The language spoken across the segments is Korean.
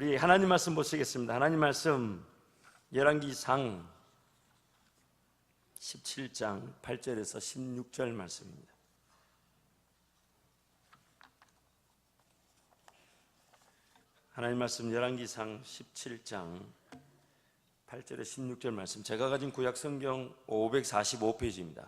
우리 하나님 말씀 보시겠습니다. 하나님 말씀 열왕기상 17장 8절에서 16절 말씀입니다. 하나님 말씀 열왕기상 17장 8절에 16절 말씀, 제가 가진 구약 성경 545페이지입니다.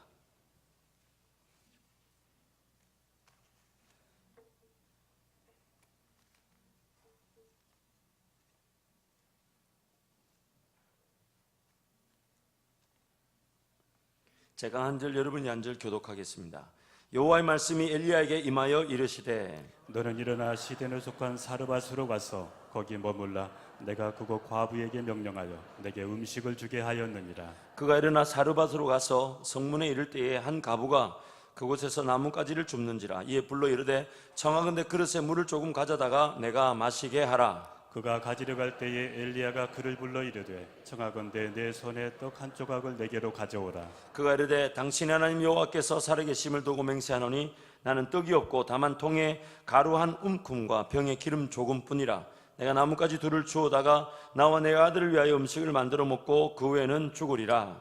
제가 한 절, 여러분이 한 절 교독하겠습니다. 여호와의 말씀이 엘리야에게 임하여 이르시되, 너는 일어나 시돈에 속한 사르밧으로 가서 거기 머물라. 내가 그곳 과부에게 명령하여 내게 음식을 주게 하였느니라. 그가 일어나 사르밧으로 가서 성문에 이를 때에 한 과부가 그곳에서 나뭇가지를 줍는지라. 이에 불러 이르되, 청하건대 그릇에 물을 조금 가져다가 내가 마시게 하라. 그가 가지러 갈 때에 엘리야가 그를 불러 이르되, 청하건대 내 손에 떡 한 조각을 내게로 가져오라. 그가 이르되, 당신의 하나님 여호와께서 살아계심을 두고 맹세하노니 나는 떡이 없고 다만 통에 가루 한 움큼과 병에 기름 조금뿐이라. 내가 나뭇가지 둘을 주워다가 나와 내 아들을 위하여 음식을 만들어 먹고 그 후에는 죽으리라.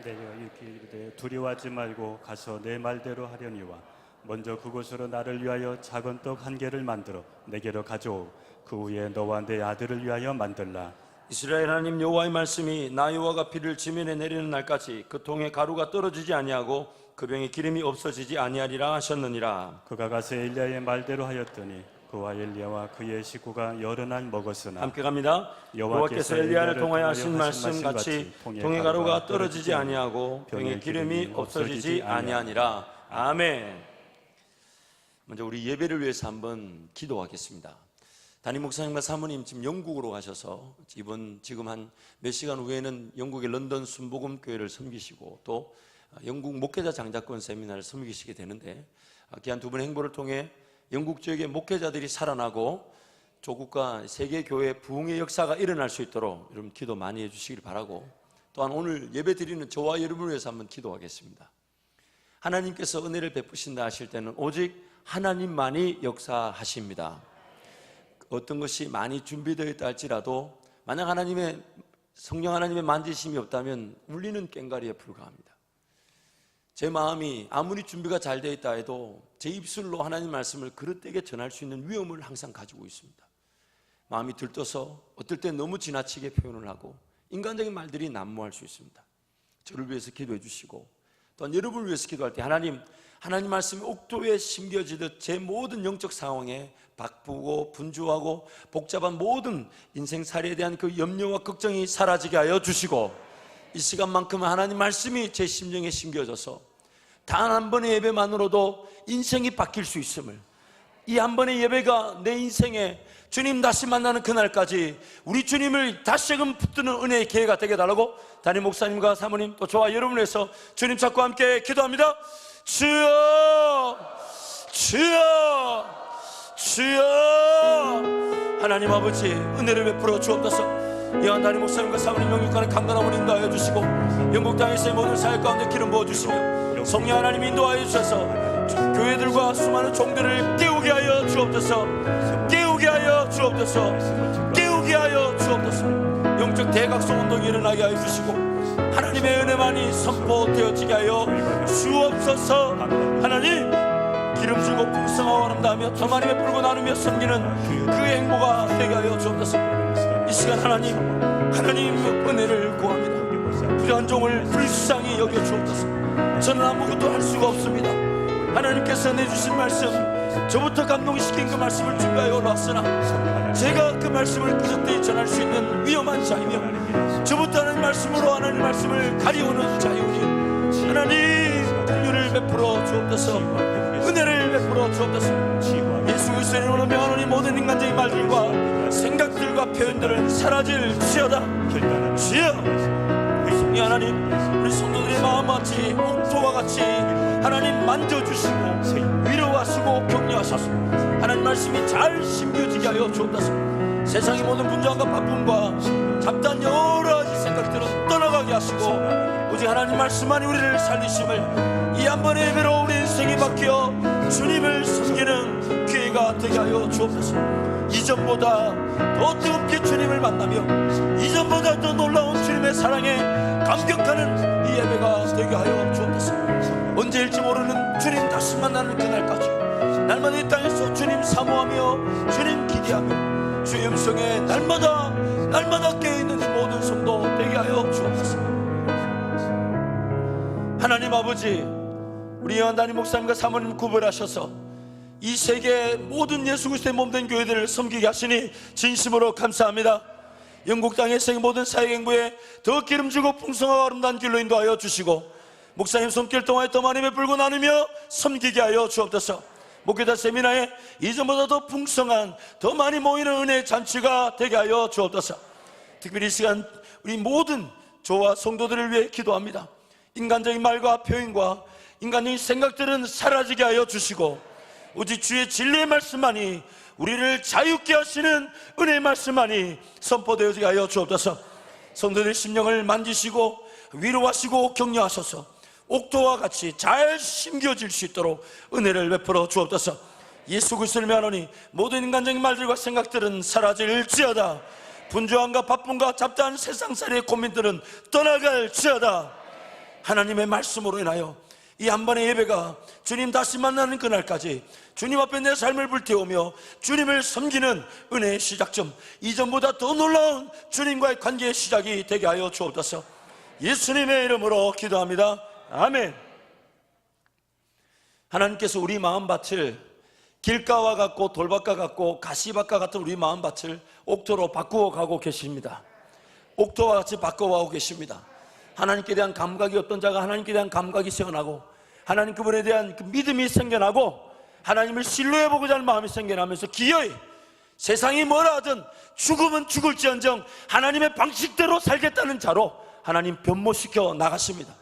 내가 이렇게 이르되, 두려워하지 말고 가서 내 말대로 하려니와 먼저 그곳으로 나를 위하여 작은 떡 한 개를 만들어 내게로 가져오. 그 후에 너와 내 아들을 위하여 만들라. 이스라엘 하나님 여호와의 말씀이 나 여호와가 비를 지면에 내리는 날까지 그 통에 가루가 떨어지지 아니하고 그 병에 기름이 없어지지 아니하리라 하셨느니라. 그가 가서 엘리야의 말대로 하였더니 그와 엘리야와 그의 식구가 여러 날 먹었으나. 함께 갑니다. 여호와께서 엘리야를 통하여 하신 말씀 같이 통에 가루가 떨어지지 아니하고 병에 기름이 없어지지 아니하니라. 아멘. 먼저 우리 예배를 위해서 한번 기도하겠습니다. 담임 목사님과 사모님 지금 영국으로 가셔서 지금 한 몇 시간 후에는 영국의 런던 순복음 교회를 섬기시고 또 영국 목회자 장자권 세미나를 섬기시게 되는데, 귀한 두 분의 행보를 통해 영국 지역의 목회자들이 살아나고 조국과 세계 교회 부흥의 역사가 일어날 수 있도록 여러분 기도 많이 해주시길 바라고, 또한 오늘 예배 드리는 저와 여러분을 위해서 한번 기도하겠습니다. 하나님께서 은혜를 베푸신다 하실 때는 오직 하나님만이 역사하십니다. 어떤 것이 많이 준비되어 있다 할지라도 만약 성령 하나님의 만지심이 없다면 울리는 꽹과리에 불과합니다. 제 마음이 아무리 준비가 잘 되어 있다 해도 제 입술로 하나님 말씀을 그릇되게 전할 수 있는 위험을 항상 가지고 있습니다. 마음이 들떠서 어떨 때 너무 지나치게 표현을 하고 인간적인 말들이 난무할 수 있습니다. 저를 위해서 기도해 주시고 또한 여러분을 위해서 기도할 때 하나님 말씀이 옥토에 심겨지듯 제 모든 영적 상황에 바쁘고 분주하고 복잡한 모든 인생살이에 대한 그 염려와 걱정이 사라지게 하여 주시고, 이 시간만큼은 하나님 말씀이 제 심령에 심겨져서 단 한 번의 예배만으로도 인생이 바뀔 수 있음을, 이 한 번의 예배가 내 인생에 주님 다시 만나는 그날까지 우리 주님을 다시금 붙드는 은혜의 기회가 되게 달라고 담임 목사님과 사모님 또 저와 여러분을 위해서 주님 찾고 함께 기도합니다. 주여, 주여, 주여. 하나님 아버지 은혜를 베풀어 주옵소서. 이한 담임 목사님과 사모님 영육간에 강건함을 인도하여 주시고 영국 땅에서의 모든 사역 가운데 기름 부어주시며 성령 하나님 인도하여 주셔서 교회들과 수많은 종들을 깨우게 하여 주옵소서. 깨우게 하여 주옵소서. 깨우게 하여 주옵소서. 영적 대각성 운동이 일어나게 하여 주시고 하나님의 은혜만이 선포되어지게 하여 주옵소서. 하나님 기름 주고 풍성하고 아름다우며 더 많이 베풀고 나누며 섬기는 그 행보가 되게 하여 주옵소서. 이 시간 하나님 은혜를 구합니다. 부족한 종을 불쌍히 여겨 주옵소서. 저는 아무것도 할 수가 없습니다. 하나님께서 내주신 말씀, 저부터 감동시킨 그 말씀을 준비하여 올라왔으나 제가 그 말씀을 그릇되이 전할 수 있는 위험한 자이며 저부터 하는 말씀으로 하나님 말씀을 가리우는 자이오니 하나님 긍휼을 베풀어 주옵소서. 은혜를 베풀어 주옵소서. 예수 그리스도의 이름으로 명하노니 모든 인간적인 말들과 생각들과 표현들은 사라질지어다. 주여, 성령 하나님 우리 성도들의 마음같이 옥토와 같이 하나님 만져주시고 위로하시고 격려하셔서 하나님 말씀이 잘 심겨지게 하여 주옵소서. 세상의 모든 분주함과 바쁨과 잡다한 여러 가지 생각들은 떠나가게 하시고 오직 하나님 말씀만이 우리를 살리심을, 이 한 번의 예배로 우리 인생이 바뀌어 주님을 섬기는 기회가 되게 하여 주옵소서. 이전보다 더 뜨겁게 주님을 만나며 이전보다 더 놀라운 주님의 사랑에 감격하는 이 예배가 되게 하여 주옵소서. 언제일지 모르는 주님 다시 만나는 그날까지 날마다 이 땅에서 주님 사모하며 주님 기대하며 주의 음성에 날마다 깨어있는 이 모든 성도 되게 하여 주옵소서. 하나님 아버지, 우리 요한단임 목사님과 사모님 구별하셔서 이 세계 모든 예수 그리스도의 몸된 교회들을 섬기게 하시니 진심으로 감사합니다. 영국 땅의 세계 모든 사회행보에 더 기름지고 풍성하고 아름다운 길로 인도하여 주시고 목사님 손길 통하여 더 많이 베풀고 나누며 섬기게 하여 주옵소서. 목회자 세미나에 이전보다 더 풍성한 더 많이 모이는 은혜의 잔치가 되게 하여 주옵소서. 특별히 이 시간 우리 모든 저와 성도들을 위해 기도합니다. 인간적인 말과 표현과 인간적인 생각들은 사라지게 하여 주시고 오직 주의 진리의 말씀만이 우리를 자유케 하시는 은혜의 말씀만이 선포되어지게 하여 주옵소서. 성도들의 심령을 만지시고 위로하시고 격려하셔서 옥토와 같이 잘 심겨질 수 있도록 은혜를 베풀어 주옵소서. 예수 그리스도를 명하노니 모든 인간적인 말들과 생각들은 사라질지어다. 분주함과 바쁨과 잡다한 세상살이의 고민들은 떠나갈지어다. 하나님의 말씀으로 인하여 이 한 번의 예배가 주님 다시 만나는 그날까지 주님 앞에 내 삶을 불태우며 주님을 섬기는 은혜의 시작점, 이전보다 더 놀라운 주님과의 관계의 시작이 되게 하여 주옵소서. 예수님의 이름으로 기도합니다. 아멘. 하나님께서 우리 마음밭을 길가와 같고 돌밭과 같고 가시밭과 같은 우리 마음밭을 옥토로 바꾸어 가고 계십니다. 옥토와 같이 바꿔가고 계십니다. 하나님께 대한 감각이, 어떤 자가 하나님께 대한 감각이 생겨나고 하나님 그분에 대한 그 믿음이 생겨나고 하나님을 신뢰해보고자 하는 마음이 생겨나면서 기어이 세상이 뭐라 하든 죽으면 죽을지언정 하나님의 방식대로 살겠다는 자로 하나님 변모시켜 나가십니다.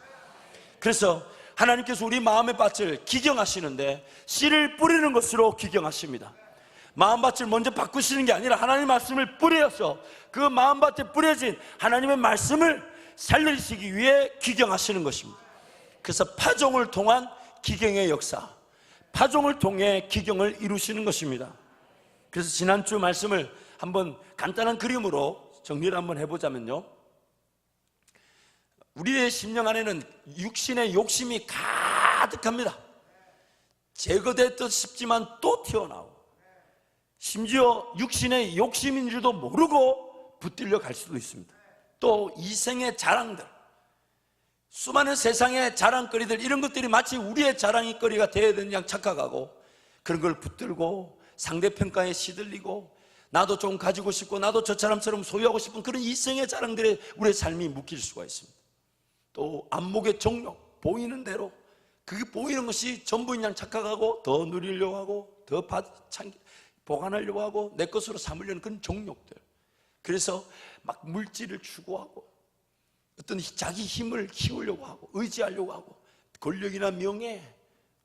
그래서 하나님께서 우리 마음의 밭을 기경하시는데 씨를 뿌리는 것으로 기경하십니다. 마음밭을 먼저 바꾸시는 게 아니라 하나님의 말씀을 뿌려서 그 마음밭에 뿌려진 하나님의 말씀을 살리시기 위해 기경하시는 것입니다. 그래서 파종을 통한 기경의 역사, 파종을 통해 기경을 이루시는 것입니다. 그래서 지난주 말씀을 한번 간단한 그림으로 정리를 한번 해보자면요, 우리의 심령 안에는 육신의 욕심이 가득합니다. 제거됐듯 싶지만 또 튀어나오고, 심지어 육신의 욕심인 줄도 모르고 붙들려 갈 수도 있습니다. 또 이생의 자랑들, 수많은 세상의 자랑거리들, 이런 것들이 마치 우리의 자랑거리가 되어야 되는 양 착각하고 그런 걸 붙들고 상대평가에 시들리고 나도 좀 가지고 싶고 나도 저 사람처럼 소유하고 싶은 그런 이생의 자랑들에 우리의 삶이 묶일 수가 있습니다. 또 안목의 정욕, 보이는 대로 그게 보이는 것이 전부인 양 착각하고 더 누리려고 하고 더 보관하려고 하고 내 것으로 삼으려는 그런 정욕들, 그래서 막 물질을 추구하고 어떤 자기 힘을 키우려고 하고 의지하려고 하고 권력이나 명예,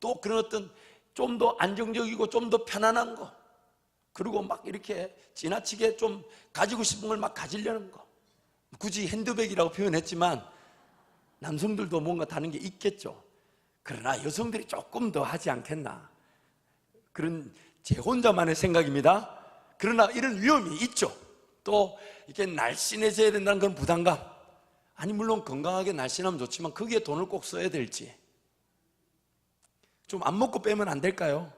또 그런 어떤 좀 더 안정적이고 좀 더 편안한 거, 그리고 막 이렇게 지나치게 좀 가지고 싶은 걸 막 가지려는 거, 굳이 핸드백이라고 표현했지만 남성들도 뭔가 다른 게 있겠죠. 그러나 여성들이 조금 더 하지 않겠나, 그런 제 혼자만의 생각입니다. 그러나 이런 위험이 있죠. 또 이렇게 날씬해져야 된다는 그런 부담감, 아니 물론 건강하게 날씬하면 좋지만 거기에 돈을 꼭 써야 될지, 좀 안 먹고 빼면 안 될까요?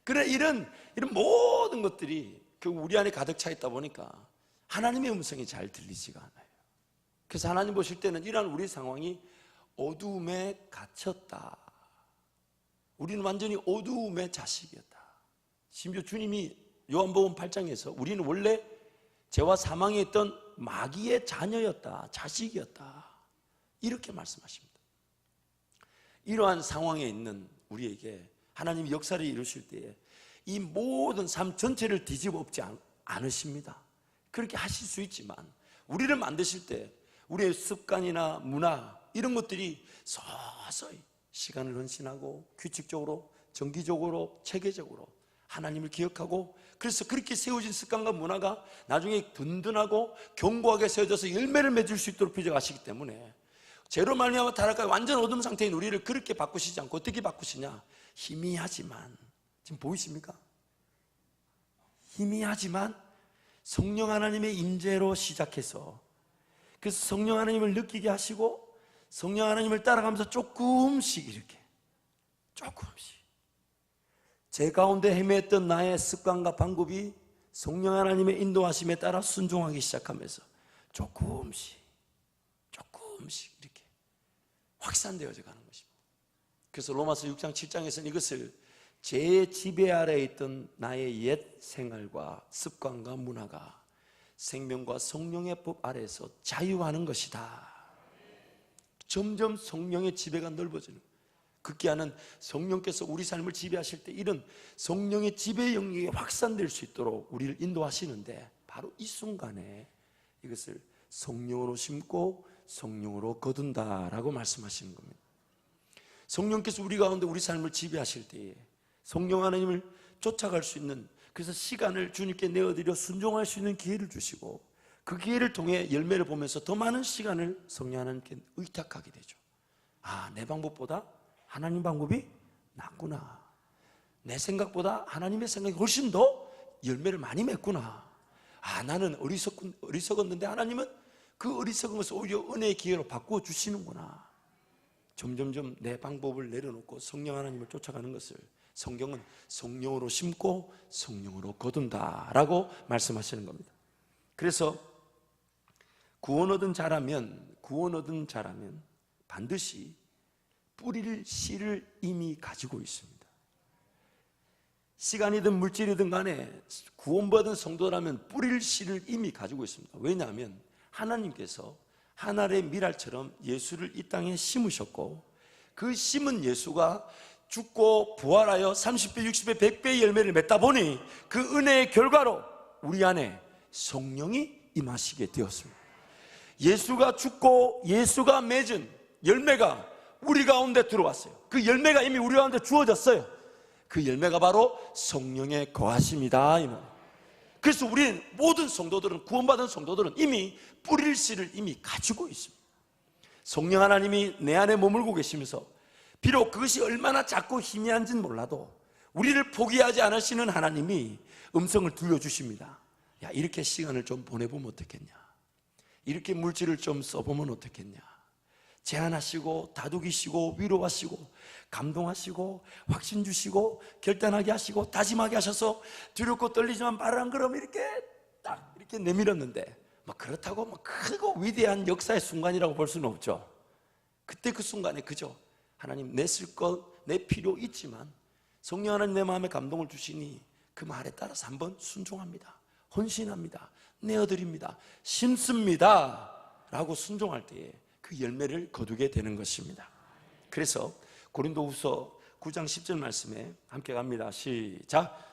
그래, 이런 모든 것들이 우리 안에 가득 차 있다 보니까 하나님의 음성이 잘 들리지가 않아요. 그래서 하나님 보실 때는 이러한 우리 상황이 어두움에 갇혔다, 우리는 완전히 어두움의 자식이었다. 심지어 주님이 요한복음 8장에서 우리는 원래 죄와 사망에 있던 마귀의 자녀였다, 자식이었다, 이렇게 말씀하십니다. 이러한 상황에 있는 우리에게 하나님이 역사를 이루실 때에 이 모든 삶 전체를 뒤집어 엎지 않으십니다. 그렇게 하실 수 있지만 우리를 만드실 때 우리의 습관이나 문화, 이런 것들이 서서히 시간을 헌신하고 규칙적으로, 정기적으로, 체계적으로 하나님을 기억하고, 그래서 그렇게 세워진 습관과 문화가 나중에 든든하고 견고하게 세워져서 열매를 맺을 수 있도록 빚어가시기 때문에 죄로 말미암아 타락하여 완전 어둠 상태인 우리를 그렇게 바꾸시지 않고 어떻게 바꾸시냐? 희미하지만, 지금 보이십니까? 희미하지만 성령 하나님의 임재로 시작해서, 그래서 성령 하나님을 느끼게 하시고 성령 하나님을 따라가면서 조금씩 이렇게 조금씩 제 가운데 헤매했던 나의 습관과 방법이 성령 하나님의 인도하심에 따라 순종하기 시작하면서 조금씩 이렇게 확산되어져 가는 것입니다. 그래서 로마서 6장 7장에서는 이것을 제 지배 아래에 있던 나의 옛 생활과 습관과 문화가 생명과 성령의 법 아래에서 자유하는 것이다. 점점 성령의 지배가 넓어지는 거예요. 극기야는 성령께서 우리 삶을 지배하실 때 이런 성령의 지배 영역이 확산될 수 있도록 우리를 인도하시는데, 바로 이 순간에 이것을 성령으로 심고 성령으로 거둔다라고 말씀하시는 겁니다. 성령께서 우리 가운데 우리 삶을 지배하실 때에 성령 하나님을 쫓아갈 수 있는, 그래서 시간을 주님께 내어드려 순종할 수 있는 기회를 주시고, 그 기회를 통해 열매를 보면서 더 많은 시간을 성령 하나님께 의탁하게 되죠. 아, 내 방법보다 하나님 방법이 낫구나. 내 생각보다 하나님의 생각이 훨씬 더 열매를 많이 맺구나. 아, 나는 어리석었는데 하나님은 그 어리석은 것을 오히려 은혜의 기회로 바꾸어 주시는구나. 점점점 내 방법을 내려놓고 성령 하나님을 쫓아가는 것을 성경은 성령으로 심고 성령으로 거둔다라고 말씀하시는 겁니다. 그래서 구원 얻은 자라면 반드시 뿌릴 씨를 이미 가지고 있습니다. 시간이든 물질이든 간에 구원받은 성도라면 뿌릴 씨를 이미 가지고 있습니다. 왜냐하면 하나님께서 하늘의 미랄처럼 예수를 이 땅에 심으셨고, 그 심은 예수가 죽고 부활하여 30배, 60배, 100배의 열매를 맺다 보니 그 은혜의 결과로 우리 안에 성령이 임하시게 되었습니다. 예수가 죽고 예수가 맺은 열매가 우리 가운데 들어왔어요. 그 열매가 이미 우리 가운데 주어졌어요. 그 열매가 바로 성령의 거하심이다, 이 말. 그래서 우리는 모든 성도들은, 구원받은 성도들은 이미 뿌릴 씨를 이미 가지고 있습니다. 성령 하나님이 내 안에 머물고 계시면서 비록 그것이 얼마나 작고 희미한지는 몰라도 우리를 포기하지 않으시는 하나님이 음성을 들려주십니다. 야, 이렇게 시간을 좀 보내보면 어떻겠냐, 이렇게 물질을 좀 써보면 어떻겠냐. 제안하시고 다독이시고 위로하시고 감동하시고 확신 주시고 결단하게 하시고 다짐하게 하셔서 두렵고 떨리지만 말 한 걸음 이렇게 딱 이렇게 내밀었는데, 뭐 그렇다고 뭐 크고 위대한 역사의 순간이라고 볼 수는 없죠. 그때 그 순간에 그저 하나님 내 쓸 것, 내 필요 있지만 성령 하나님 내 마음에 감동을 주시니 그 말에 따라서 한번 순종합니다, 헌신합니다, 내어드립니다, 심습니다 라고 순종할 때에 그 열매를 거두게 되는 것입니다. 그래서 고린도후서 9장 10절 말씀에 함께 갑니다. 시작.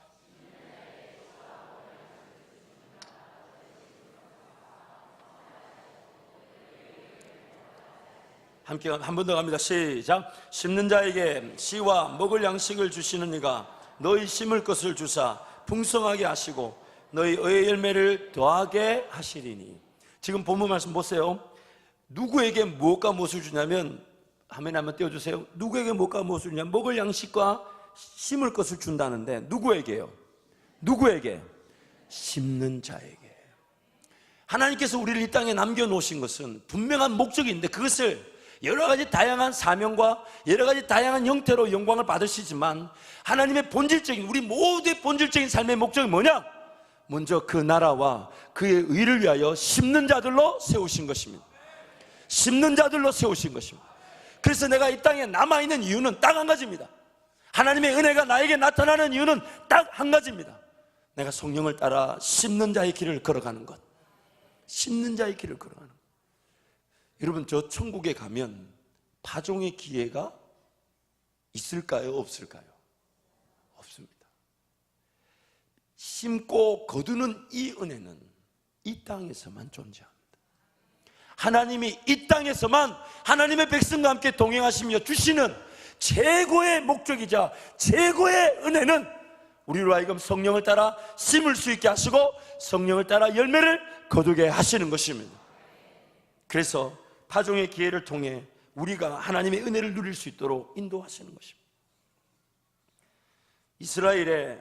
함께 한 번 더 갑니다. 시작. 심는 자에게 씨와 먹을 양식을 주시는 이가 너희 심을 것을 주사 풍성하게 하시고 너희 의의 열매를 더하게 하시리니. 지금 본문 말씀 보세요. 누구에게 무엇과 무엇을 주냐면, 화면에 한번 띄워주세요. 누구에게 무엇과 무엇을 주냐면 먹을 양식과 심을 것을 준다는데, 누구에게요? 누구에게? 심는 자에게. 하나님께서 우리를 이 땅에 남겨놓으신 것은 분명한 목적이 있는데, 그것을 여러 가지 다양한 사명과 여러 가지 다양한 형태로 영광을 받으시지만, 하나님의 본질적인, 우리 모두의 본질적인 삶의 목적이 뭐냐? 먼저 그 나라와 그의 의를 위하여 심는 자들로 세우신 것입니다. 심는 자들로 세우신 것입니다. 그래서 내가 이 땅에 남아있는 이유는 딱 한 가지입니다. 하나님의 은혜가 나에게 나타나는 이유는 딱 한 가지입니다. 내가 성령을 따라 심는 자의 길을 걸어가는 것. 심는 자의 길을 걸어가는 것. 여러분, 저 천국에 가면 파종의 기회가 있을까요? 없을까요? 없습니다. 심고 거두는 이 은혜는 이 땅에서만 존재합니다. 하나님이 이 땅에서만 하나님의 백성과 함께 동행하시며 주시는 최고의 목적이자 최고의 은혜는 우리로 하여금 성령을 따라 심을 수 있게 하시고 성령을 따라 열매를 거두게 하시는 것입니다. 그래서 파종의 기회를 통해 우리가 하나님의 은혜를 누릴 수 있도록 인도하시는 것입니다. 이스라엘에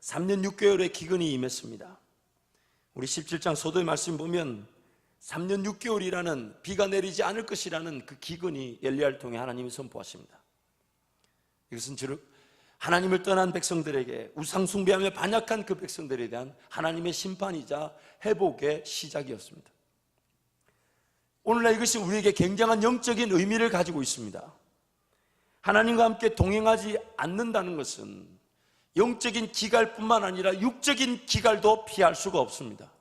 3년 6개월의 기근이 임했습니다. 우리 17장 소도의 말씀 보면 3년 6개월이라는 비가 내리지 않을 것이라는 그 기근이 엘리야를 통해 하나님이 선포하십니다. 이것은 즉 하나님을 떠난 백성들에게 우상 숭배하며 반역한 그 백성들에 대한 하나님의 심판이자 회복의 시작이었습니다. 오늘날 이것이 우리에게 굉장한 영적인 의미를 가지고 있습니다. 하나님과 함께 동행하지 않는다는 것은 영적인 기갈뿐만 아니라 육적인 기갈도 피할 수가 없습니다.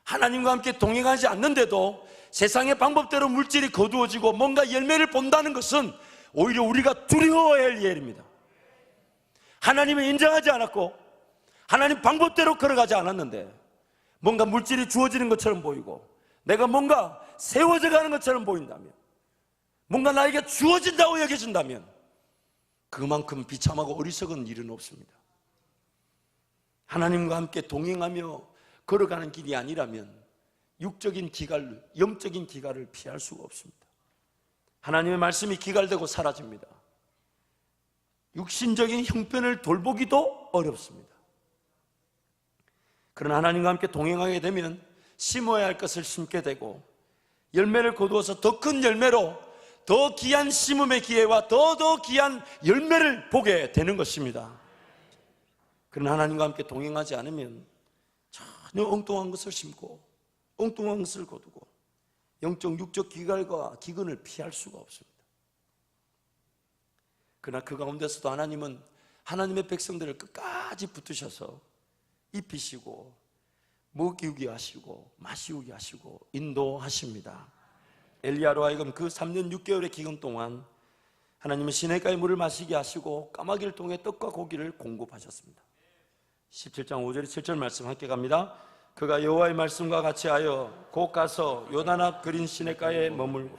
하나님과 함께 동행하지 않는데도 세상의 방법대로 물질이 거두어지고 뭔가 열매를 본다는 것은 오히려 우리가 두려워해야 할 일입니다. 하나님을 인정하지 않았고 하나님 방법대로 걸어가지 않았는데 뭔가 물질이 주어지는 것처럼 보이고 내가 뭔가 세워져 가는 것처럼 보인다면, 뭔가 나에게 주어진다고 여겨진다면 그만큼 비참하고 어리석은 일은 없습니다. 하나님과 함께 동행하며 걸어가는 길이 아니라면 육적인 기갈, 영적인 기갈을 피할 수가 없습니다. 하나님의 말씀이 기갈되고 사라집니다. 육신적인 형편을 돌보기도 어렵습니다. 그러나 하나님과 함께 동행하게 되면 심어야 할 것을 심게 되고 열매를 거두어서 더 큰 열매로 더 귀한 심음의 기회와 더 귀한 열매를 보게 되는 것입니다. 그러나 하나님과 함께 동행하지 않으면 전혀 엉뚱한 것을 심고 엉뚱한 것을 거두고 영적 육적 기갈과 기근을 피할 수가 없습니다. 그러나 그 가운데서도 하나님은 하나님의 백성들을 끝까지 붙드셔서 입히시고 먹이게 하시고 마시우게 하시고 인도하십니다. 엘리야로 하여금 그 3년 6개월의 기간 동안 하나님은 시내가의 물을 마시게 하시고 까마귀를 통해 떡과 고기를 공급하셨습니다. 17장 5절 7절 말씀 함께 갑니다. 그가 여호와의 말씀과 같이 하여 곧 가서 요단 앞 그린 시내가에 머물고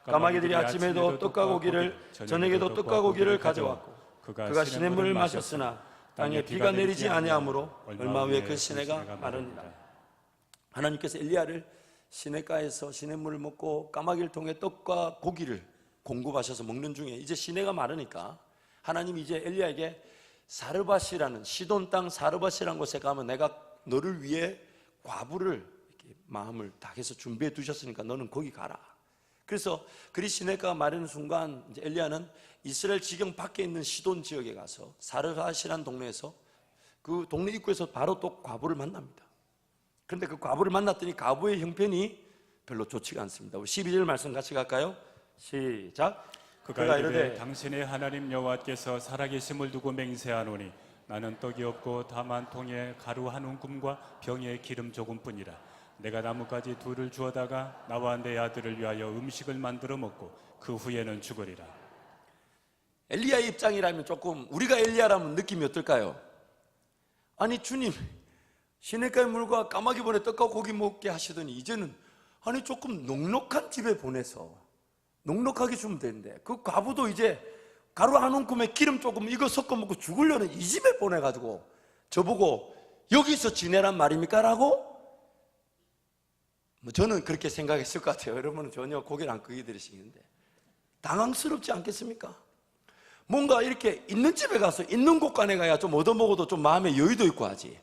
까마귀들이 아침에도 떡과 고기를 저녁에도 떡과 고기를 가져왔고 그가 시냇물을 마셨으나 땅에 비가 내리지 아니하므로 얼마 후에 그 시내가 마르니라. 하나님께서 엘리야를 시내가에서 시냇물을 먹고 까마귀를 통해 떡과 고기를 공급하셔서 먹는 중에 이제 시내가 마르니까 하나님이 이제 엘리야에게 사르밧이라는 시돈 땅 사르밧이라는 곳에 가면 내가 너를 위해 과부를 이렇게 마음을 다해서 준비해 두셨으니까 너는 거기 가라. 그래서 그리 시내가가 마르는 순간 이제 엘리야는 이스라엘 지경 밖에 있는 시돈 지역에 가서 사르밧이라는 동네에서 그 동네 입구에서 바로 또 과부를 만납니다. 그런데 그 과부를 만났더니 과부의 형편이 별로 좋지가 않습니다. 우리 12절 말씀 같이 갈까요? 시작. 그가 이르되 당신의 하나님 여호와께서 살아계심을 두고 맹세하노니 나는 떡이 없고 다만 통에 가루 한 움큼과 병에 기름 조금뿐이라. 내가 나뭇가지 둘을 주어다가 나와 내 아들을 위하여 음식을 만들어 먹고 그 후에는 죽으리라. 엘리야의 입장이라면 조금 우리가 엘리야라면 느낌이 어떨까요? 아니 주님 시냇가의 물과 까마귀 보내 떡과 고기 먹게 하시더니 이제는 아니 조금 넉넉한 집에 보내서 넉넉하게 주면 되는데 그 과부도 이제 가루 한 움큼에 기름 조금 이거 섞어 먹고 죽으려는 이 집에 보내가지고 저보고 여기서 지내란 말입니까? 라고 저는 그렇게 생각했을 것 같아요. 여러분은 전혀 고개를 안 끄게 들으시는데 당황스럽지 않겠습니까? 뭔가 이렇게 있는 집에 가서 있는 곳간에 가야 좀 얻어먹어도 좀 마음에 여유도 있고 하지.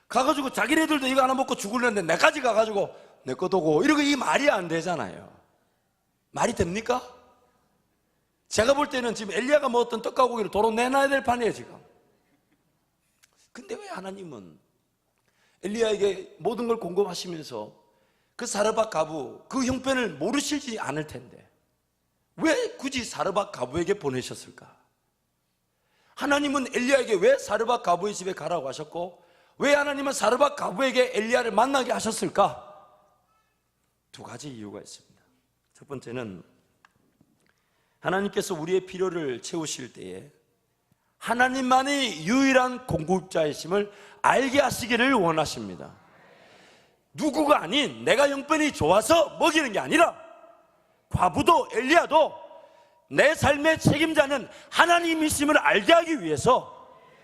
가가지고 자기네들도 이거 하나 먹고 죽으려는데 내까지 가가지고 내 거도고 이러고 이 말이 안 되잖아요. 말이 됩니까? 제가 볼 때는 지금 엘리야가 먹었던 떡과 고기를 도로 내놔야 될 판이에요 지금. 근데 왜 하나님은 엘리야에게 모든 걸 공급하시면서 그 사르밧 과부 그 형편을 모르시지 않을 텐데 왜 굳이 사르밧 과부에게 보내셨을까? 하나님은 엘리야에게 왜 사르밧 과부의 집에 가라고 하셨고 왜 하나님은 사르밧 과부에게 엘리야를 만나게 하셨을까? 두 가지 이유가 있습니다. 첫 번째는 하나님께서 우리의 필요를 채우실 때에 하나님만이 유일한 공급자이심을 알게 하시기를 원하십니다. 누구가 아닌 내가 형편이 좋아서 먹이는 게 아니라 과부도 엘리야도 내 삶의 책임자는 하나님이심을 알게 하기 위해서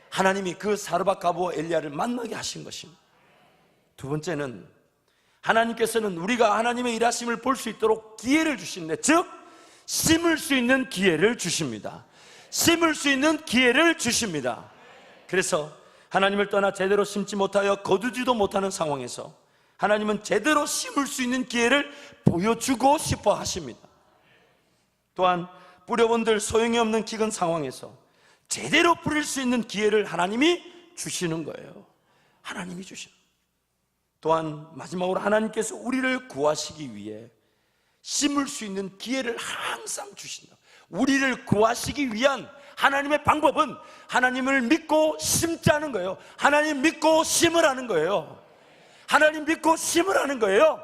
하나님이 그 사르밧 과부와 엘리야를 만나게 하신 것입니다. 두 번째는 하나님께서는 우리가 하나님의 일하심을 볼 수 있도록 기회를 주신데 즉 심을 수 있는 기회를 주십니다. 심을 수 있는 기회를 주십니다. 그래서 하나님을 떠나 제대로 심지 못하여 거두지도 못하는 상황에서 하나님은 제대로 심을 수 있는 기회를 보여주고 싶어 하십니다. 또한 뿌려본들 소용이 없는 기근 상황에서 제대로 뿌릴 수 있는 기회를 하나님이 주시는 거예요. 하나님이 주시는 거예요. 또한 마지막으로 하나님께서 우리를 구하시기 위해 심을 수 있는 기회를 항상 주신다. 우리를 구하시기 위한 하나님의 방법은 하나님을 믿고 심자는 거예요. 하나님 믿고 심으라는 거예요. 하나님 믿고 심으라는 거예요.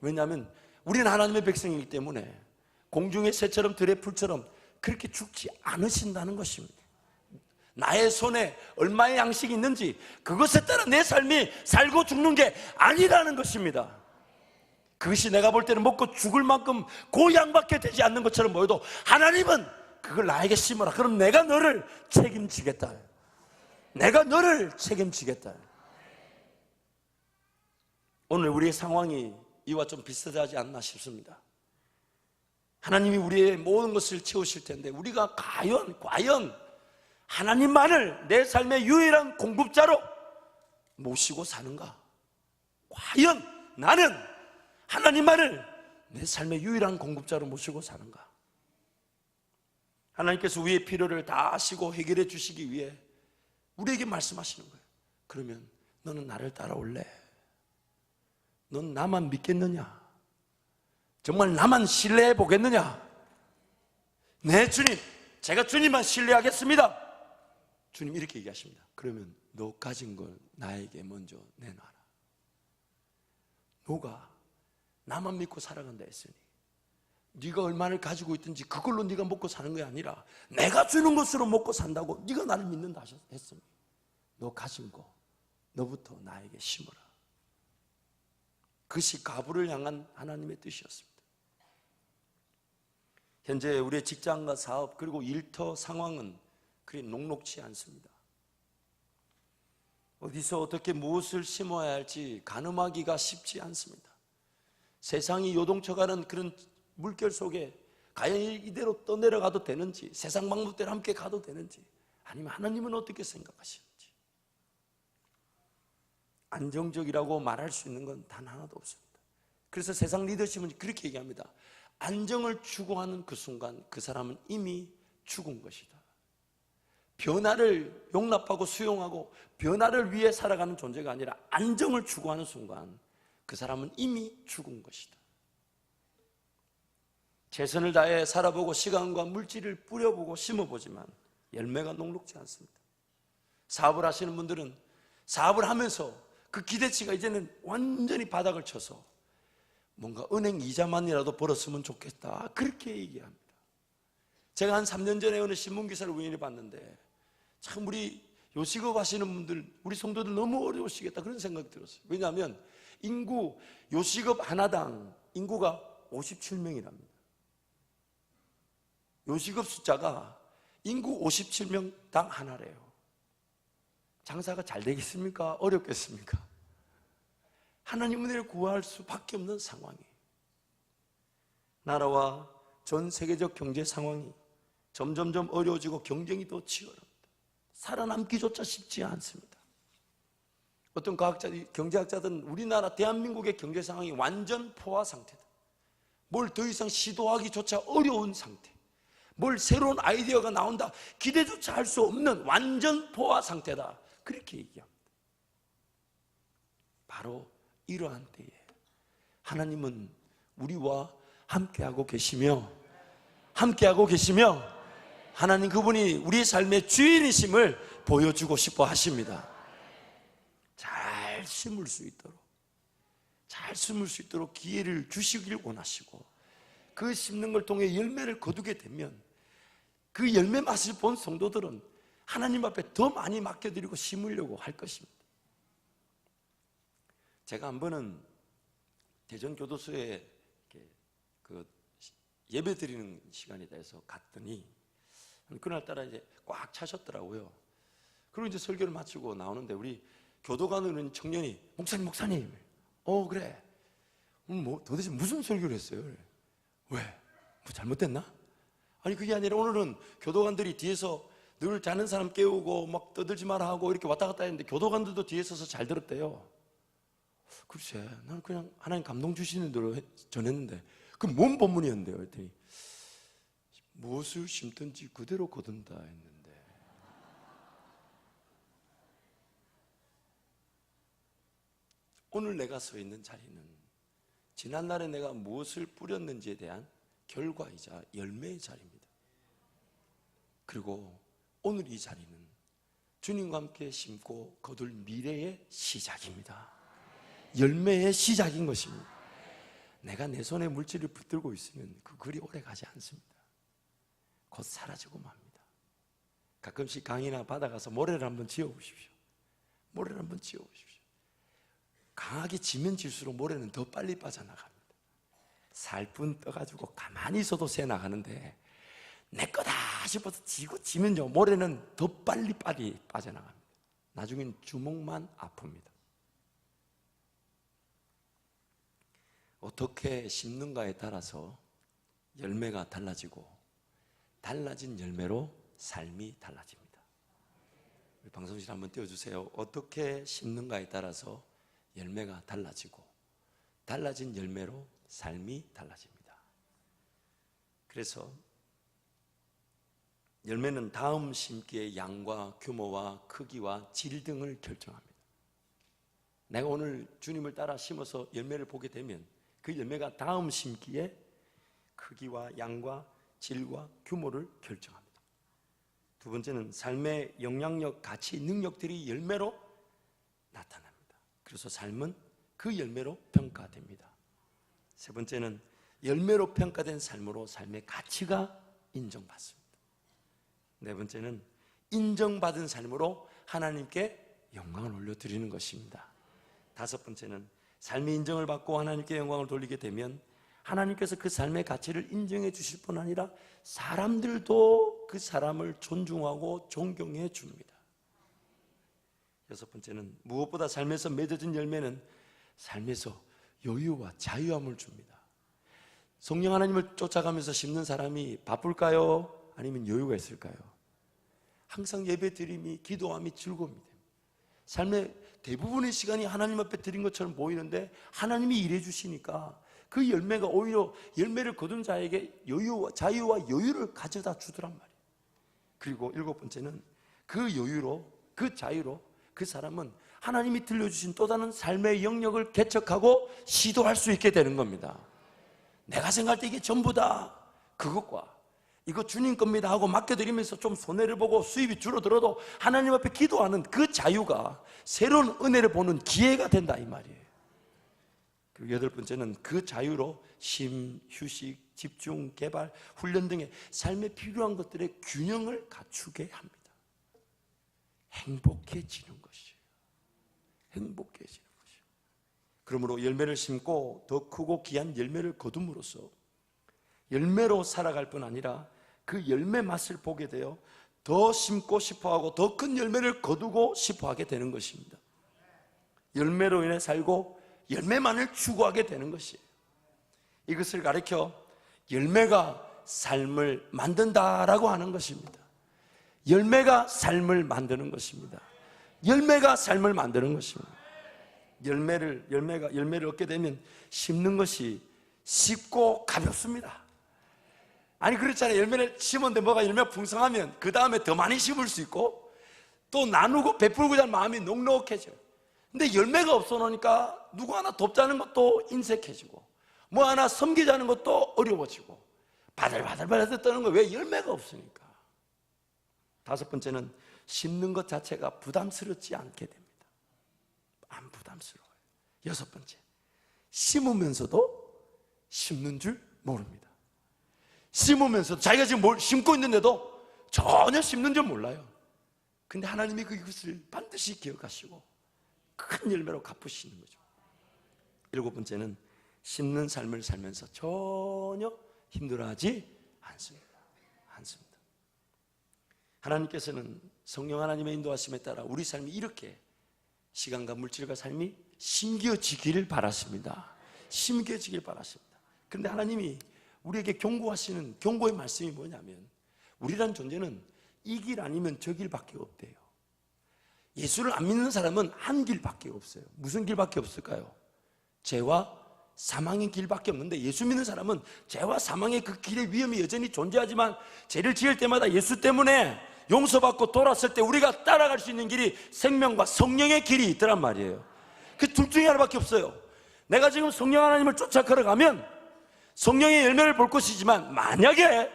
왜냐하면 우리는 하나님의 백성이기 때문에 공중의 새처럼 들의 풀처럼 그렇게 죽지 않으신다는 것입니다. 나의 손에 얼마의 양식이 있는지 그것에 따라 내 삶이 살고 죽는 게 아니라는 것입니다. 그것이 내가 볼 때는 먹고 죽을 만큼 고양밖에 되지 않는 것처럼 보여도 하나님은 그걸 나에게 심어라. 그럼 내가 너를 책임지겠다. 내가 너를 책임지겠다. 오늘 우리의 상황이 이와 좀 비슷하지 않나 싶습니다. 하나님이 우리의 모든 것을 채우실 텐데 우리가 과연 하나님만을 내 삶의 유일한 공급자로 모시고 사는가? 과연 나는 하나님만을 내 삶의 유일한 공급자로 모시고 사는가? 하나님께서 우리의 필요를 다 아시고 해결해 주시기 위해 우리에게 말씀하시는 거예요. 그러면 너는 나를 따라올래? 넌 나만 믿겠느냐? 정말 나만 신뢰해 보겠느냐? 네 주님, 제가 주님만 신뢰하겠습니다. 주님 이렇게 얘기하십니다. 그러면 너 가진 걸 나에게 먼저 내놔라. 너가 나만 믿고 살아간다 했으니 네가 얼마를 가지고 있든지 그걸로 네가 먹고 사는 게 아니라 내가 주는 것으로 먹고 산다고 네가 나를 믿는다 했으니 너 가진 거 너부터 나에게 심어라. 그것이 가부를 향한 하나님의 뜻이었습니다. 현재 우리의 직장과 사업 그리고 일터 상황은 그리 녹록치 않습니다. 어디서 어떻게 무엇을 심어야 할지 가늠하기가 쉽지 않습니다. 세상이 요동쳐가는 그런 물결 속에 과연 이대로 떠내려가도 되는지, 세상 방법대로 함께 가도 되는지, 아니면 하나님은 어떻게 생각하시는지. 안정적이라고 말할 수 있는 건 단 하나도 없습니다. 그래서 세상 리더십은 그렇게 얘기합니다. 안정을 추구하는 그 순간 그 사람은 이미 죽은 것이다. 변화를 용납하고 수용하고 변화를 위해 살아가는 존재가 아니라 안정을 추구하는 순간 그 사람은 이미 죽은 것이다. 최선을 다해 살아보고 시간과 물질을 뿌려보고 심어보지만 열매가 녹록지 않습니다. 사업을 하시는 분들은 사업을 하면서 그 기대치가 이제는 완전히 바닥을 쳐서 뭔가 은행 이자만이라도 벌었으면 좋겠다 그렇게 얘기합니다. 제가 한 3년 전에 어느 신문기사를 우연히 봤는데 참 우리 요식업 하시는 분들, 우리 성도들 너무 어려우시겠다 그런 생각이 들었어요. 왜냐하면 인구, 요식업 하나당 인구가 57명이랍니다. 요식업 숫자가 인구 57명당 하나래요. 장사가 잘 되겠습니까? 어렵겠습니까? 하나님 은혜를 구할 수밖에 없는 상황이에요. 나라와 전 세계적 경제 상황이 점점점 어려워지고 경쟁이 더 치열합니다. 살아남기조차 쉽지 않습니다. 어떤 과학자들, 경제학자들은 우리나라 대한민국의 경제 상황이 완전 포화 상태다. 뭘 더 이상 시도하기조차 어려운 상태, 뭘 새로운 아이디어가 나온다 기대조차 할 수 없는 완전 포화 상태다 그렇게 얘기합니다. 바로 이러한 때에 하나님은 우리와 함께하고 계시며 하나님 그분이 우리의 삶의 주인이심을 보여주고 싶어 하십니다. 잘 심을 수 있도록 기회를 주시길 원하시고 그 심는 걸 통해 열매를 거두게 되면 그 열매 맛을 본 성도들은 하나님 앞에 더 많이 맡겨드리고 심으려고 할 것입니다. 제가 한 번은 대전교도소에 그 예배 드리는 시간이 돼서 갔더니 그날따라 이제 꽉 차셨더라고요. 그리고 이제 설교를 마치고 나오는데 우리 교도관으로 청년이 목사님 그래 뭐 도대체 무슨 설교를 했어요? 왜? 뭐 잘못됐나? 아니 그게 아니라 오늘은 교도관들이 뒤에서 늘 자는 사람 깨우고 막 떠들지 마라 하고 이렇게 왔다 갔다 했는데 교도관들도 뒤에 서서 잘 들었대요. 글쎄, 나는 그냥 하나님 감동 주시는 대로 전했는데 그 뭔 본문이었는데요? 그랬더니 무엇을 심든지 그대로 거둔다 했는데, 오늘 내가 서 있는 자리는 지난날에 내가 무엇을 뿌렸는지에 대한 결과이자 열매의 자리입니다. 그리고 오늘 이 자리는 주님과 함께 심고 거둘 미래의 시작입니다. 열매의 시작인 것입니다. 내가 내 손에 물질을 붙들고 있으면 그 글이 오래 가지 않습니다. 곧 사라지고 맙니다. 가끔씩 강이나 바다 가서 모래를 한번 지어보십시오. 모래를 한번 지어보십시오. 강하게 지면 질수록 모래는 더 빨리 빠져나갑니다. 살뿐 떠가지고 가만히 있어도 새 나가는데 내 거다 싶어서 지면요, 모래는 더 빨리 빠져나갑니다. 나중엔 주먹만 아픕니다. 어떻게 심는가에 따라서 열매가 달라지고, 달라진 열매로 삶이 달라집니다. 우리 방송실 한번 띄워주세요. 어떻게 심는가에 따라서 열매가 달라지고, 달라진 열매로 삶이 달라집니다. 그래서 열매는 다음 심기의 양과 규모와 크기와 질 등을 결정합니다. 내가 오늘 주님을 따라 심어서 열매를 보게 되면 그 열매가 다음 심기의 크기와 양과 질과 규모를 결정합니다. 두 번째는 삶의 영향력, 가치, 능력들이 열매로 나타납니다. 그래서 삶은 그 열매로 평가됩니다. 세 번째는 열매로 평가된 삶으로 삶의 가치가 인정받습니다. 네 번째는 인정받은 삶으로 하나님께 영광을 올려드리는 것입니다. 다섯 번째는 삶의 인정을 받고 하나님께 영광을 돌리게 되면 하나님께서 그 삶의 가치를 인정해 주실 뿐 아니라 사람들도 그 사람을 존중하고 존경해 줍니다. 여섯 번째는 무엇보다 삶에서 맺어진 열매는 삶에서 여유와 자유함을 줍니다. 성령 하나님을 쫓아가면서 심는 사람이 바쁠까요? 아니면 여유가 있을까요? 항상 예배 드림이, 기도함이 즐거움이 됩니다. 삶의 대부분의 시간이 하나님 앞에 드린 것처럼 보이는데 하나님이 일해 주시니까 그 열매가 오히려 열매를 거둔 자에게 자유와 여유를 가져다 주더란 말이에요. 그리고 일곱 번째는 그 여유로, 그 자유로 그 사람은 하나님이 들려주신 또 다른 삶의 영역을 개척하고 시도할 수 있게 되는 겁니다. 내가 생각할 때 이게 전부다, 그것과 이거 주님 겁니다 하고 맡겨드리면서 좀 손해를 보고 수입이 줄어들어도 하나님 앞에 기도하는 그 자유가 새로운 은혜를 보는 기회가 된다 이 말이에요. 그리고 여덟 번째는 그 자유로 쉼, 휴식, 집중, 개발, 훈련 등의 삶에 필요한 것들의 균형을 갖추게 합니다. 행복해지는 것이에요. 행복해지는 것이에요. 그러므로 열매를 심고 더 크고 귀한 열매를 거둠으로써 열매로 살아갈 뿐 아니라 그 열매 맛을 보게 되어 더 심고 싶어하고 더 큰 열매를 거두고 싶어하게 되는 것입니다. 열매로 인해 살고 열매만을 추구하게 되는 것이에요. 이것을 가리켜 열매가 삶을 만든다라고 하는 것입니다. 열매가 삶을 만드는 것입니다. 열매가 삶을 만드는 것입니다. 열매를 얻게 되면 심는 것이 쉽고 가볍습니다. 아니 그렇잖아요. 열매를 심었는데 뭐가 열매가 풍성하면 그 다음에 더 많이 심을 수 있고 또 나누고 베풀고자 하는 마음이 넉넉해져요. 근데 열매가 없어 놓으니까 누구 하나 돕자는 것도 인색해지고 뭐 하나 섬기자는 것도 어려워지고 바들바들 떠는 거예요. 왜? 열매가 없으니까. 다섯 번째는 심는 것 자체가 부담스럽지 않게 됩니다. 안 부담스러워요. 여섯 번째, 심으면서도 심는 줄 모릅니다. 심으면서 자기가 지금 뭘 심고 있는데도 전혀 심는 줄 몰라요. 근데 하나님이 그것을 반드시 기억하시고 큰 열매로 갚으시는 거죠. 일곱 번째는 심는 삶을 살면서 전혀 힘들어하지 않습니다. 하나님께서는 성령 하나님의 인도하심에 따라 우리 삶이 이렇게 시간과 물질과 삶이 심겨지기를 바라십니다. 심겨지길 바라십니다. 그런데 하나님이 우리에게 경고하시는 경고의 말씀이 뭐냐면 우리란 존재는 이 길 아니면 저 길밖에 없대요. 예수를 안 믿는 사람은 한 길밖에 없어요. 무슨 길밖에 없을까요? 죄와 사망의 길밖에 없는데, 예수 믿는 사람은 죄와 사망의 그 길의 위험이 여전히 존재하지만 죄를 지을 때마다 예수 때문에 용서받고 돌아설 때 우리가 따라갈 수 있는 길이 생명과 성령의 길이 있더란 말이에요. 그 둘 중에 하나밖에 없어요. 내가 지금 성령 하나님을 쫓아 걸어가면 성령의 열매를 볼 것이지만, 만약에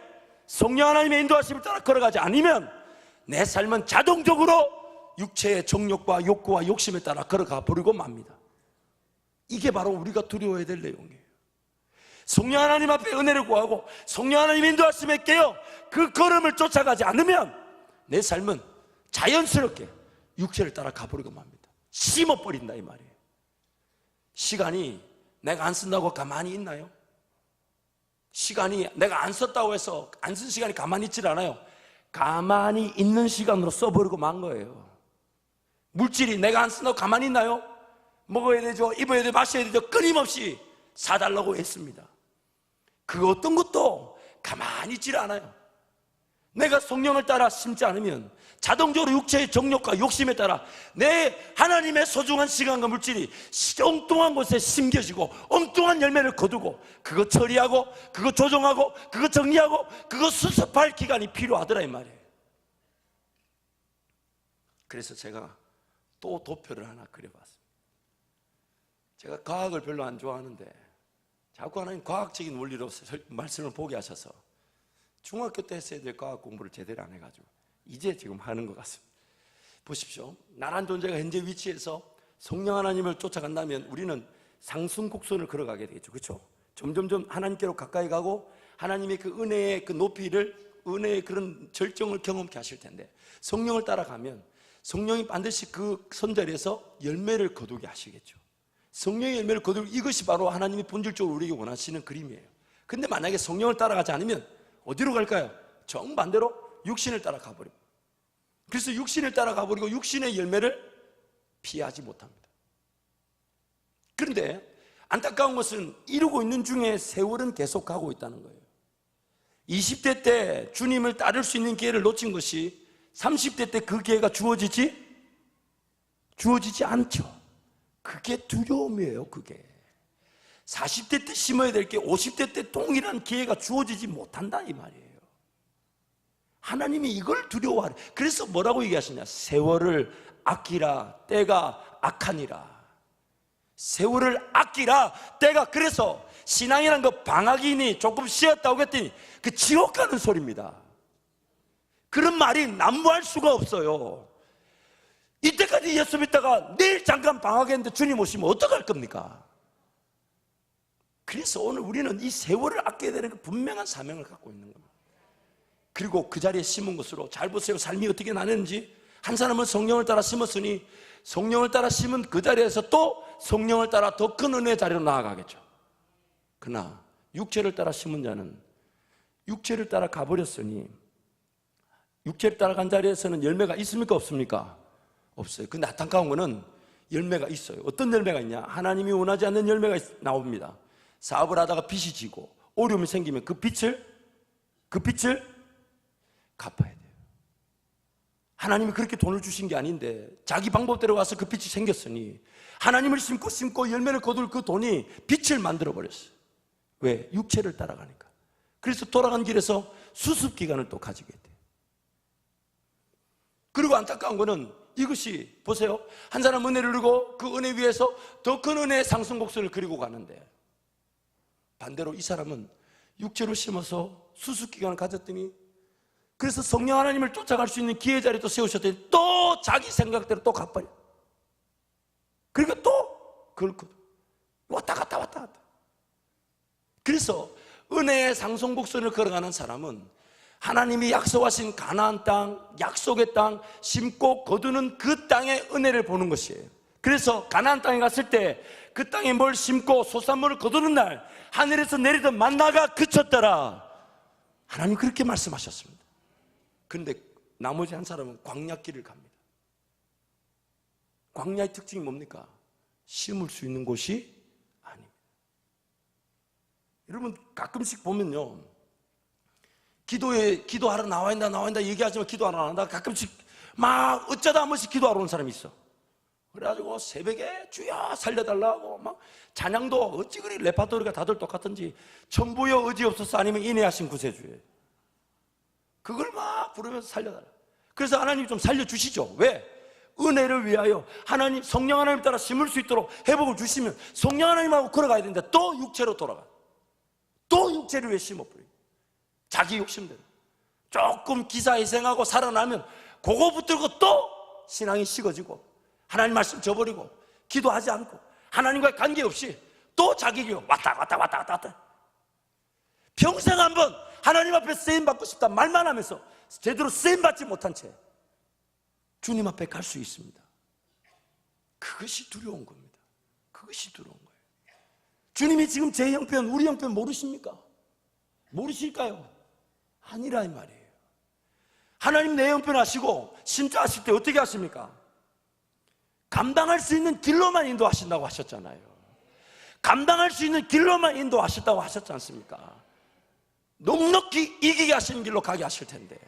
성령 하나님의 인도하심을 따라 걸어가지 않으면 내 삶은 자동적으로 육체의 정욕과 욕구와 욕심에 따라 걸어가 버리고 맙니다. 이게 바로 우리가 두려워해야 될 내용이에요. 성령 하나님 앞에 은혜를 구하고 성령 하나님의 인도하심에 깨어 그 걸음을 쫓아가지 않으면 내 삶은 자연스럽게 육체를 따라 가버리고 맙니다. 심어버린다 이 말이에요. 시간이 내가 안 쓴다고 가만히 있나요? 시간이 내가 안 썼다고 해서 안 쓴 시간이 가만히 있질 않아요. 가만히 있는 시간으로 써버리고 만 거예요. 물질이 내가 안 쓴다고 가만히 있나요? 먹어야 되죠, 입어야 되죠, 마셔야 되죠. 끊임없이 사달라고 했습니다. 그 어떤 것도 가만히 있질 않아요. 내가 성령을 따라 심지 않으면 자동적으로 육체의 정욕과 욕심에 따라 내 하나님의 소중한 시간과 물질이 엉뚱한 곳에 심겨지고 엉뚱한 열매를 거두고, 그거 처리하고 그거 조정하고 그거 정리하고 그거 수습할 기간이 필요하더라 이 말이에요. 그래서 제가 또 도표를 하나 그려봤습니다. 제가 과학을 별로 안 좋아하는데 자꾸 하나님 과학적인 원리로 말씀을 보게 하셔서 중학교 때 했어야 될 과학 공부를 제대로 안 해가지고 이제 지금 하는 것 같습니다. 보십시오. 나란 존재가 현재 위치에서 성령 하나님을 쫓아간다면 우리는 상승곡선을 걸어가게 되겠죠. 그렇죠? 점점점 하나님께로 가까이 가고 하나님의 그 은혜의 그 높이를, 은혜의 그런 절정을 경험케 하실 텐데, 성령을 따라가면 성령이 반드시 그 선자리에서 열매를 거두게 하시겠죠. 성령의 열매를 거두고, 이것이 바로 하나님이 본질적으로 우리에게 원하시는 그림이에요. 근데 만약에 성령을 따라가지 않으면 어디로 갈까요? 정반대로 육신을 따라가 버립니다. 그래서 육신을 따라가 버리고 육신의 열매를 피하지 못합니다. 그런데 안타까운 것은 이루고 있는 중에 세월은 계속 가고 있다는 거예요. 20대 때 주님을 따를 수 있는 기회를 놓친 것이 30대 때 그 기회가 주어지지 않죠. 그게 두려움이에요. 그게 40대 때 심어야 될 게 50대 때 동일한 기회가 주어지지 못한다 이 말이에요. 하나님이 이걸 두려워하래. 그래서 뭐라고 얘기하시냐? 세월을 아끼라, 때가 악하니라. 세월을 아끼라, 때가. 그래서 신앙이란 거 방학이니 조금 쉬었다고 했더니 그 지옥 가는 소리입니다. 그런 말이 난무할 수가 없어요. 이때까지 예수 믿다가 내일 잠깐 방학했는데 주님 오시면 어떡할 겁니까? 그래서 오늘 우리는 이 세월을 아껴야 되는 그 분명한 사명을 갖고 있는 겁니다. 그리고 그 자리에 심은 것으로, 잘 보세요. 삶이 어떻게 나뉘는지. 한 사람은 성령을 따라 심었으니 성령을 따라 심은 그 자리에서 또 성령을 따라 더 큰 은혜의 자리로 나아가겠죠. 그러나 육체를 따라 심은 자는 육체를 따라 가버렸으니, 육체를 따라간 자리에서는 열매가 있습니까 없습니까? 없어요. 근데 안타까운 거는 열매가 있어요. 어떤 열매가 있냐? 하나님이 원하지 않는 열매가 나옵니다. 사업을 하다가 빚이 지고 어려움이 생기면 그 빚을 갚아야 돼요. 하나님이 그렇게 돈을 주신 게 아닌데 자기 방법대로 와서 그 빚이 생겼으니 하나님을 심고 열매를 거둘 그 돈이 빚을 만들어 버렸어요. 왜? 육체를 따라가니까. 그래서 돌아간 길에서 수습기간을 또 가지게 돼요. 그리고 안타까운 거는 이것이, 보세요. 한 사람 은혜를 누리고 그 은혜 위에서 더 큰 은혜의 상승곡선을 그리고 가는데, 반대로 이 사람은 육체로 심어서 수습기간을 가졌더니, 그래서 성령 하나님을 쫓아갈 수 있는 기회 자리도 세우셨더니 또 자기 생각대로 또 가버려. 그리고 또 그걸 왔다 갔다. 그래서 은혜의 상승곡선을 걸어가는 사람은 하나님이 약속하신 가나안 땅, 약속의 땅, 심고 거두는 그 땅의 은혜를 보는 것이에요. 그래서 가나안 땅에 갔을 때 그 땅에 뭘 심고 소산물을 거두는 날 하늘에서 내리던 만나가 그쳤더라. 하나님 그렇게 말씀하셨습니다. 그런데 나머지 한 사람은 광야길을 갑니다. 광야의 특징이 뭡니까? 심을 수 있는 곳이 아닙니다. 여러분 가끔씩 보면요, 기도하러 나와야 된다 얘기하지만 기도하러 안 한다. 가끔씩 막 어쩌다 한 번씩 기도하러 온 사람이 있어. 그래가지고 새벽에 주여 살려달라고 막 찬양도 어찌 그리 레파토리가 다들 똑같은지 천부여 의지 없어서 아니면 인내하신 구세주에 그걸 막 부르면서 살려달라. 그래서 하나님이 좀 살려주시죠. 왜? 은혜를 위하여 하나님 성령 하나님 따라 심을 수 있도록 회복을 주시면 성령 하나님하고 걸어가야 되는데 또 육체로 돌아가. 또 육체를 위해 심어버려요. 자기 욕심대로 조금 기사회생하고 살아나면 그거 붙들고 또 신앙이 식어지고 하나님 말씀 저버리고 기도하지 않고 하나님과의 관계없이 또 자기 교 왔다 평생 한번 하나님 앞에 쓰임받고 싶다 말만 하면서 제대로 쓰임받지 못한 채 주님 앞에 갈 수 있습니다. 그것이 두려운 겁니다. 그것이 두려운 거예요. 주님이 지금 제 형편 우리 형편 모르십니까? 모르실까요? 아니라 이 말이에요. 하나님 내 형편 하시고 심자하실 때 어떻게 하십니까? 감당할 수 있는 길로만 인도하신다고 하셨잖아요. 감당할 수 있는 길로만 인도하셨다고 하셨지 않습니까? 넉넉히 이기게 하시는 길로 가게 하실 텐데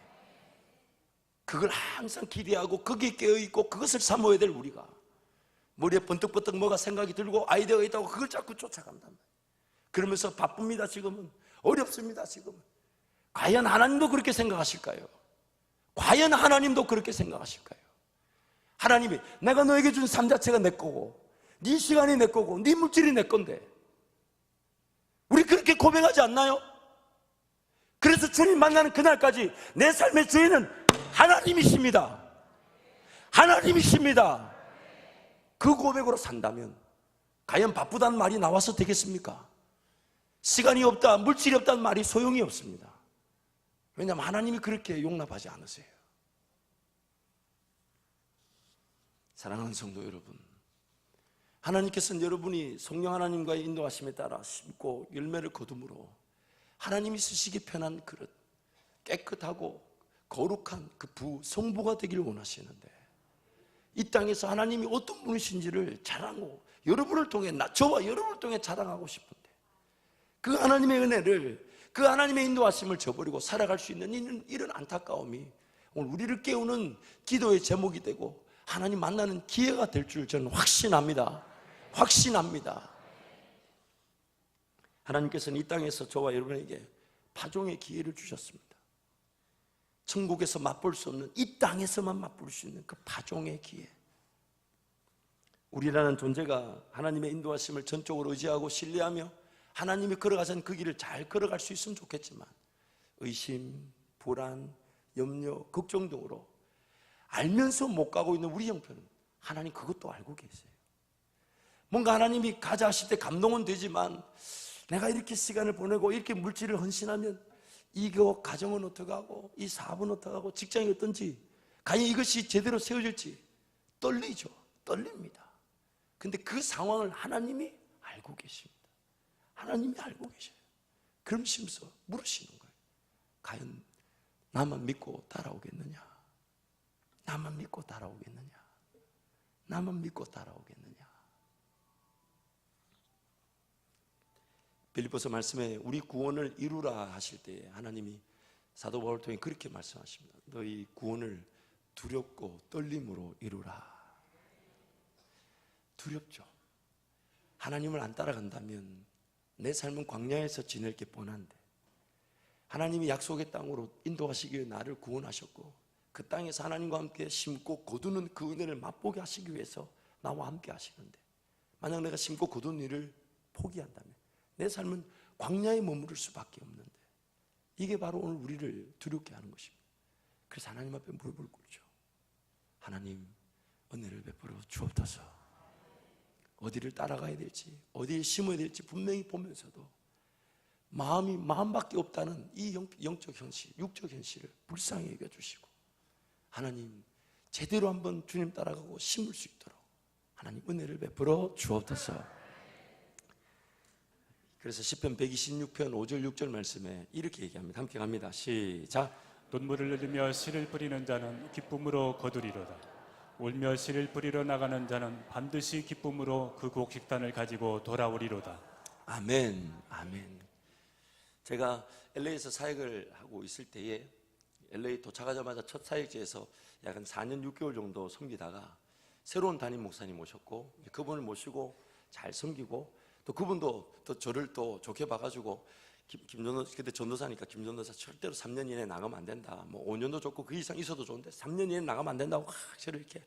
그걸 항상 기대하고 거기에 깨어있고 그것을 사모해야 될 우리가 머리에 번뜩번뜩 뭐가 생각이 들고 아이디어가 있다고 그걸 자꾸 쫓아간단 말이에요. 그러면서 바쁩니다. 지금은 어렵습니다. 지금은 과연 하나님도 그렇게 생각하실까요? 과연 하나님도 그렇게 생각하실까요? 하나님이 내가 너에게 준 삶 자체가 내 거고 네 시간이 내 거고 네 물질이 내 건데 우리 그렇게 고백하지 않나요? 그래서 주님 만나는 그날까지 내 삶의 주인은 하나님이십니다. 하나님이십니다. 그 고백으로 산다면 과연 바쁘다는 말이 나와서 되겠습니까? 시간이 없다, 물질이 없다는 말이 소용이 없습니다. 왜냐하면 하나님이 그렇게 용납하지 않으세요. 사랑하는 성도 여러분, 하나님께서는 여러분이 성령 하나님과의 인도하심에 따라 심고 열매를 거둠으로 하나님이 쓰시기 편한 그릇, 깨끗하고 거룩한 그 성부가 되기를 원하시는데 이 땅에서 하나님이 어떤 분이신지를 자랑하고 여러분을 통해 저와 여러분을 통해 자랑하고 싶은데 그 하나님의 은혜를 그 하나님의 인도하심을 저버리고 살아갈 수 있는 이런 안타까움이 오늘 우리를 깨우는 기도의 제목이 되고 하나님 만나는 기회가 될 줄 저는 확신합니다. 확신합니다. 하나님께서는 이 땅에서 저와 여러분에게 파종의 기회를 주셨습니다. 천국에서 맛볼 수 없는 이 땅에서만 맛볼 수 있는 그 파종의 기회. 우리라는 존재가 하나님의 인도하심을 전적으로 의지하고 신뢰하며 하나님이 걸어가신 그 길을 잘 걸어갈 수 있으면 좋겠지만 의심, 불안, 염려, 걱정 등으로 알면서 못 가고 있는 우리 형편은 하나님 그것도 알고 계세요. 뭔가 하나님이 가자 하실 때 감동은 되지만 내가 이렇게 시간을 보내고 이렇게 물질을 헌신하면 이거 가정은 어떻게 하고 이 사업은 어떻게 하고 직장이 어떤지 과연 이것이 제대로 세워질지 떨리죠. 떨립니다. 근데 그 상황을 하나님이 알고 계십니다. 하나님이 알고 계셔요. 그러시면서 물으시는 거예요. 과연 나만 믿고 따라오겠느냐? 나만 믿고 따라오겠느냐? 나만 믿고 따라오겠느냐? 빌립보서 말씀에 우리 구원을 이루라 하실 때 하나님이 사도 바울을 통해 그렇게 말씀하십니다. 너희 구원을 두렵고 떨림으로 이루라. 두렵죠. 하나님을 안 따라간다면 내 삶은 광야에서 지낼 게 뻔한데 하나님이 약속의 땅으로 인도하시기 위해 나를 구원하셨고 그 땅에서 하나님과 함께 심고 거두는 그 은혜를 맛보게 하시기 위해서 나와 함께 하시는데 만약 내가 심고 거두는 일을 포기한다면 내 삶은 광야에 머무를 수밖에 없는데 이게 바로 오늘 우리를 두렵게 하는 것입니다. 그래서 하나님 앞에 무릎을 꿇죠. 하나님 은혜를 베풀어 주옵소서. 어디를 따라가야 될지 어디에 심어야 될지 분명히 보면서도 마음밖에 없다는 이 영적 현실, 육적 현실을 불쌍히 여겨주시고 하나님 제대로 한번 주님 따라가고 심을 수 있도록 하나님 은혜를 베풀어 주옵소서. 그래서 시편 126편 5절 6절 말씀에 이렇게 얘기합니다. 함께 갑니다. 시작. 눈물을 흘리며 씨를 뿌리는 자는 기쁨으로 거두리로다. 울며 씨를 뿌리러 나가는 자는 반드시 기쁨으로 그 곡식단을 가지고 돌아오리로다. 아멘. 아멘. 제가 LA에서 사역을 하고 있을 때에 LA 도착하자마자 첫 사역지에서 약 한 4년 6개월 정도 섬기다가 새로운 담임 목사님 오셨고 그분을 모시고 잘 섬기고 또 그분도 또 저를 또 좋게 봐가지고 김전도 그때 전도사니까 김전도사 절대로 3년 이내에 나가면 안 된다. 뭐 5년도 좋고 그 이상 있어도 좋은데 3년 이내에 나가면 안 된다고 저를 이렇게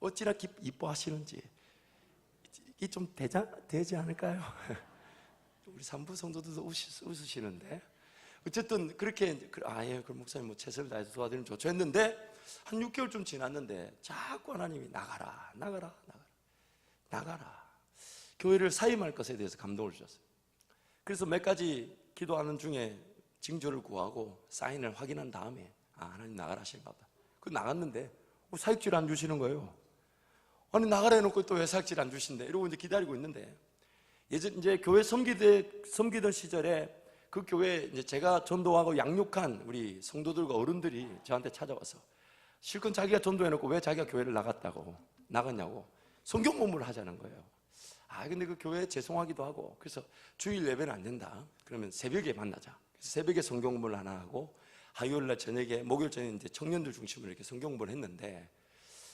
어찌나 이뻐하시는지 이게 좀 되지 않을까요? 우리 산부 성도들도 웃으시는데 어쨌든 그렇게 아예 그 목사님 뭐 최선을 다해서 도와드리면 좋죠 했는데 한 6개월쯤 지났는데 자꾸 하나님이 나가라 교회를 사임할 것에 대해서 감동을 주셨어요. 그래서 몇 가지 기도하는 중에 징조를 구하고 사인을 확인한 다음에 하나님 나가라 하시는가 보다. 그 나갔는데 사역지를 안 주시는 거예요. 아니 나가라 해놓고 또 왜 사역지를 안 주신대 이러고 이제 기다리고 있는데 예전 이제 교회 섬기던 시절에 그 교회에 이제 제가 전도하고 양육한 우리 성도들과 어른들이 저한테 찾아와서 실컷 자기가 전도해놓고 왜 자기가 교회를 나갔냐고 성경 공부를 하자는 거예요. 근데 그 교회에 죄송하기도 하고 그래서 주일 예배는 안 된다. 그러면 새벽에 만나자. 그래서 새벽에 성경 공부를 하나 하고 화요일날 저녁에 목요일 저녁에 이제 청년들 중심으로 이렇게 성경 공부를 했는데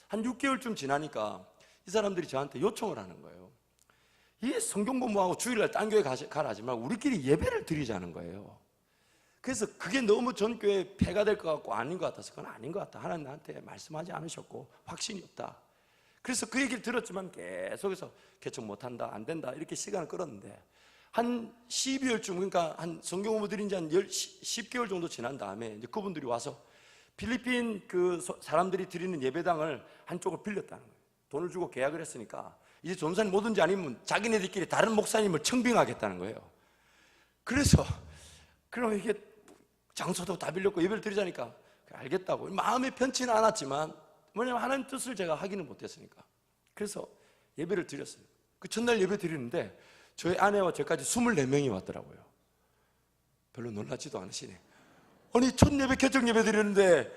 한 6개월쯤 지나니까 이 사람들이 저한테 요청을 하는 거예요. 이 성경 공부하고 주일날 딴 교회 가라 하지 말고 우리끼리 예배를 드리자는 거예요. 그래서 그게 너무 전 교회에 폐가 될 것 같고 아닌 것 같아서 그건 아닌 것 같다. 하나님 나한테 말씀하지 않으셨고 확신이 없다. 그래서 그 얘기를 들었지만 계속해서 개척 못한다 안 된다 이렇게 시간을 끌었는데 한 12월쯤 그러니까 한 성경 공부 드린 지 한 10개월 정도 지난 다음에 이제 그분들이 와서 필리핀 그 사람들이 드리는 예배당을 한쪽을 빌렸다는 거예요. 돈을 주고 계약을 했으니까 이제 전도사님 뭐든지 아니면 자기네들끼리 다른 목사님을 청빙하겠다는 거예요. 그래서 그럼 이게 장소도 다 빌렸고 예배를 드리자니까 알겠다고 마음이 편치는 않았지만 뭐냐면 하나님 뜻을 제가 확인을 못했으니까 그래서 예배를 드렸어요. 그 첫날 예배 드리는데 저희 아내와 저까지 24명이 왔더라고요. 별로 놀라지도 않으시네. 아니 첫 예배 개척 예배 드리는데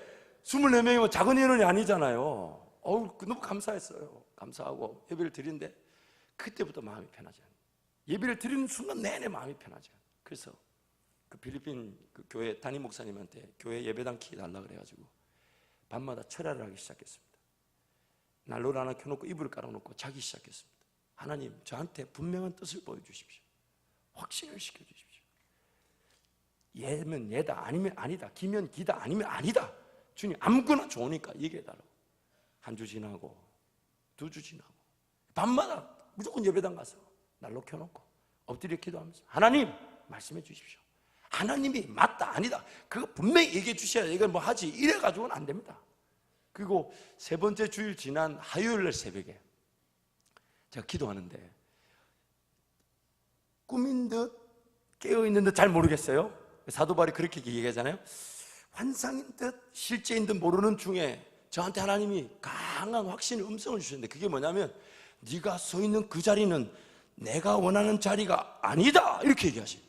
24명이면 작은 인원이 아니잖아요. 너무 감사했어요. 감사하고 예배를 드리는데 그때부터 마음이 편하지 않아요. 예배를 드리는 순간 내내 마음이 편하지 않아요. 그래서 그 필리핀 그 교회 담임 목사님한테 교회 예배당 키 달라 그래가지고 밤마다 철야를 하기 시작했습니다. 난로를 하나 켜놓고 이불을 깔아놓고 자기 시작했습니다. 하나님 저한테 분명한 뜻을 보여주십시오. 확신을 시켜주십시오. 예면 예다 아니면 아니다 기면 기다 아니면 아니다. 주님 아무거나 좋으니까 얘기해달라고. 한 주 지나고 2주 지나고 밤마다 무조건 예배당 가서 난로 켜놓고 엎드려 기도하면서 하나님 말씀해 주십시오. 하나님이 맞다 아니다 그거 분명히 얘기해 주셔야 이걸 뭐 하지 이래가지고는 안 됩니다. 그리고 세 번째 주일 지난 화요일날 새벽에 제가 기도하는데 꿈인 듯 깨어있는 듯 잘 모르겠어요. 사도 바울이 그렇게 얘기하잖아요. 환상인 듯 실제인 듯 모르는 중에 저한테 하나님이 강한 확신의 음성을 주셨는데 그게 뭐냐면 네가 서 있는 그 자리는 내가 원하는 자리가 아니다 이렇게 얘기하시고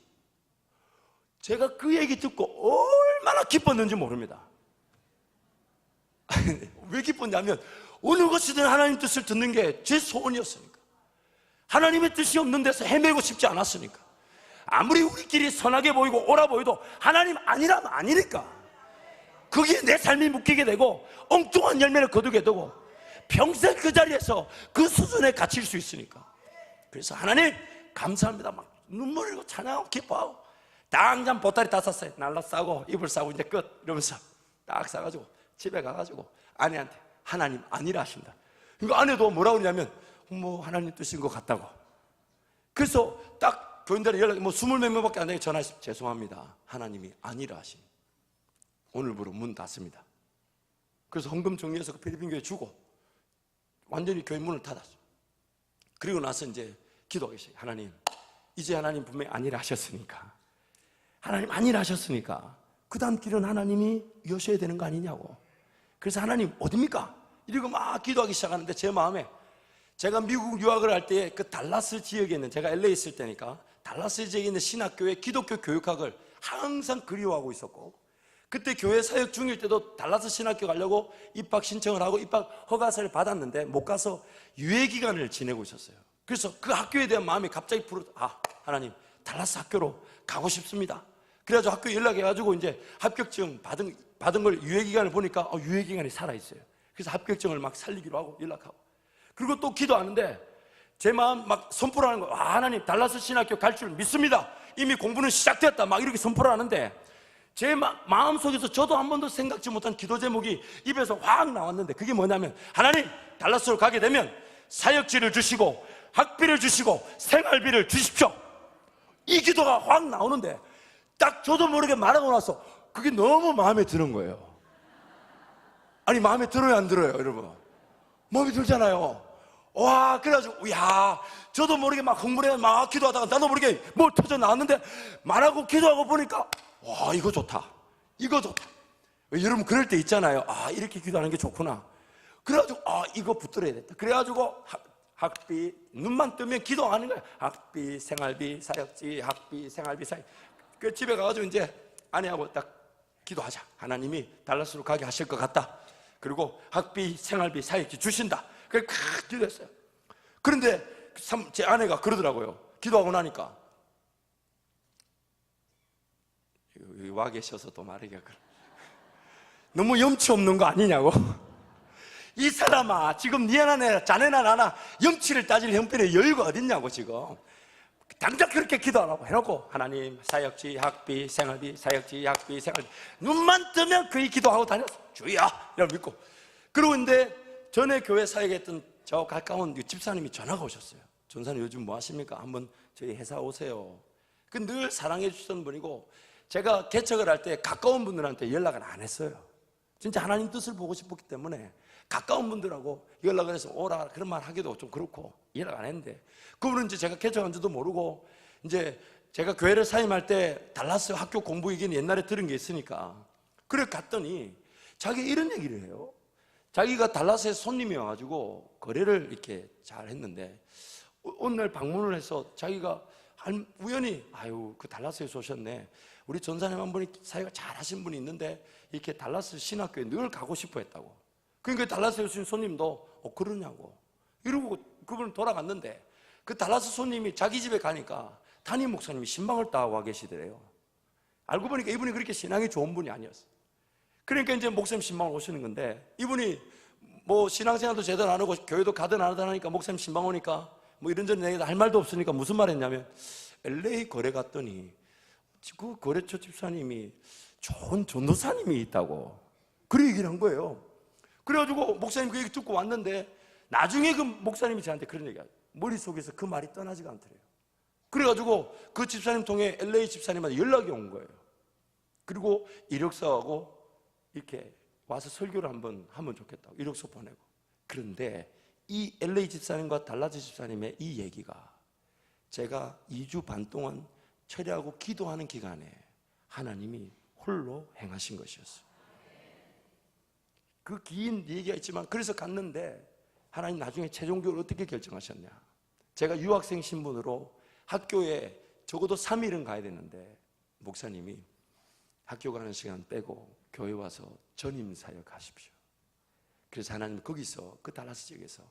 제가 그 얘기 듣고 얼마나 기뻤는지 모릅니다. 왜 기뻤냐면 어느 것이든 하나님 뜻을 듣는 게 제 소원이었으니까 하나님의 뜻이 없는 데서 헤매고 싶지 않았으니까 아무리 우리끼리 선하게 보이고 옳아 보여도 하나님 아니라면 아니니까 거기에 내 삶이 묶이게 되고 엉뚱한 열매를 거두게 되고 평생 그 자리에서 그 수준에 갇힐 수 있으니까 그래서 하나님 감사합니다 막 눈물 흘리고 찬양하고 기뻐하고 당장 보따리 다 쌌어요. 날라 싸고 이불 싸고 이제 끝 이러면서 딱 싸가지고 집에 가가지고 아내한테 하나님 아니라 하신다. 그러니까 아내도 뭐라고 그러냐면 뭐 하나님 뜻인 것 같다고. 그래서 딱 교인들이 연락이 뭐 20몇 명밖에 안 되게 전화해서 죄송합니다 하나님이 아니라 하신 오늘부로 문 닫습니다. 그래서 헌금 정리해서 그 필리핀 교회 주고 완전히 교회 문을 닫았어요. 그리고 나서 이제 기도하기 시작해요. 하나님 이제 하나님 분명히 아니라 하셨으니까 하나님 아니라 하셨으니까 그 다음 길은 하나님이 여셔야 되는 거 아니냐고. 그래서 하나님 어딥니까? 이러고 막 기도하기 시작하는데 제 마음에 제가 미국 유학을 할 때 그 달라스 지역에 있는 제가 LA 있을 때니까 달라스 지역에 있는 신학교의 기독교 교육학을 항상 그리워하고 있었고 그때 교회 사역 중일 때도 달라스 신학교 가려고 입학 신청을 하고 입학 허가서를 받았는데 못 가서 유예 기간을 지내고 있었어요. 그래서 그 학교에 대한 마음이 갑자기 하나님 달라스 학교로 가고 싶습니다. 그래가지고 학교 연락해가지고 이제 합격증 받은 걸 유예기간을 보니까 유예기간이 살아있어요. 그래서 합격증을 막 살리기로 하고 연락하고, 그리고 또 기도하는데 제 마음 막 선포를 하는 거예요. 하나님, 달라스 신학교 갈 줄 믿습니다. 이미 공부는 시작되었다. 막 이렇게 선포를 하는데 제 마음속에서 저도 한 번도 생각지 못한 기도 제목이 입에서 확 나왔는데, 그게 뭐냐면, 하나님, 달라스로 가게 되면 사역지를 주시고 학비를 주시고 생활비를 주십시오. 이 기도가 확 나오는데 딱 저도 모르게 말하고 나서 그게 너무 마음에 드는 거예요. 아니, 마음에 들어요, 안 들어요, 여러분? 마음에 들잖아요. 와, 그래가지고, 야, 저도 모르게 막 흥분해 막 기도하다가 나도 모르게 뭘 터져 나왔는데, 말하고 기도하고 보니까, 와, 이거 좋다. 이거 좋다. 여러분, 그럴 때 있잖아요. 이렇게 기도하는 게 좋구나. 그래가지고, 이거 붙들어야겠다. 그래가지고, 학비, 눈만 뜨면 기도하는 거예요. 학비, 생활비, 사역지, 학비, 생활비, 사역. 그 집에 가가지고 이제 아내하고 딱 기도하자. 하나님이 달라스로 가게 하실 것 같다. 그리고 학비, 생활비, 사역지 주신다. 그래, 칵 기도했어요. 그런데 제 아내가 그러더라고요. 기도하고 나니까, 여기 와 계셔서 또 말하기가 그래. 너무 염치 없는 거 아니냐고. 이 사람아, 지금 니 하나 자네나 나나 염치를 따질 형편에 여유가 어딨냐고. 지금 당장 그렇게 기도하라고 해놓고, 하나님, 사역지, 학비, 생활비, 사역지, 학비, 생활비, 눈만 뜨면 거의 기도하고 다녔어. 주야, 이러고 믿고. 그러고 있는데 전에 교회 사역했던 저 가까운 집사님이 전화가 오셨어요. 전사님, 요즘 뭐 하십니까? 한번 저희 회사 오세요. 그 늘 사랑해 주셨던 분이고, 제가 개척을 할 때 가까운 분들한테 연락을 안 했어요. 진짜 하나님 뜻을 보고 싶었기 때문에 가까운 분들하고 연락을 해서 오라 그런 말 하기도 좀 그렇고 연락 안 했는데, 그분은 이제 제가 개척한 줄도 모르고, 이제 제가 교회를 사임할 때 달라스 학교 공부 얘기는 옛날에 들은 게 있으니까, 그래 갔더니 자기 이런 얘기를 해요. 자기가 달라스에 손님이 와가지고 거래를 이렇게 잘 했는데, 어느 날 방문을 해서 자기가 우연히, 그 달라스에서 오셨네. 우리 전사님 한 분이 사회가 잘 하신 분이 있는데 이렇게 달라스 신학교에 늘 가고 싶어 했다고. 그러니까 달라스에 오신 손님도 그러냐고 이러고 그분은 돌아갔는데, 그 달라스 손님이 자기 집에 가니까 담임 목사님이 신방을 따고 와 계시더래요. 알고 보니까 이분이 그렇게 신앙이 좋은 분이 아니었어요. 그러니까 이제 목사님 신방을 오시는 건데, 이분이 뭐 신앙생활도 제대로 안 하고 교회도 가든 안 하든 하니까 목사님 신방 오니까 뭐 이런저런 얘기도 할 말도 없으니까 무슨 말 했냐면, LA 거래 갔더니 그 거래처 집사님이 좋은 전도사님이 있다고 그런 얘기를 한 거예요. 그래가지고 목사님 그 얘기 듣고 왔는데, 나중에 그 목사님이 저한테 그런 얘기가 머릿속에서 그 말이 떠나지가 않더래요. 그래가지고 그 집사님 통해 LA 집사님한테 연락이 온 거예요. 그리고 이력서하고 이렇게 와서 설교를 한번 하면 좋겠다고 이력서 보내고. 그런데 이 LA 집사님과 달라스 집사님의 이 얘기가 제가 2주 반 동안 철회하고 기도하는 기간에 하나님이 홀로 행하신 것이었어요. 그 긴 얘기가 있지만, 그래서 갔는데 하나님 나중에 최종적으로 어떻게 결정하셨냐. 제가 유학생 신분으로 학교에 적어도 3일은 가야 되는데, 목사님이 학교 가는 시간 빼고 교회 와서 전임 사역 하십시오. 그래서 하나님 거기서 그 달라스 지역에서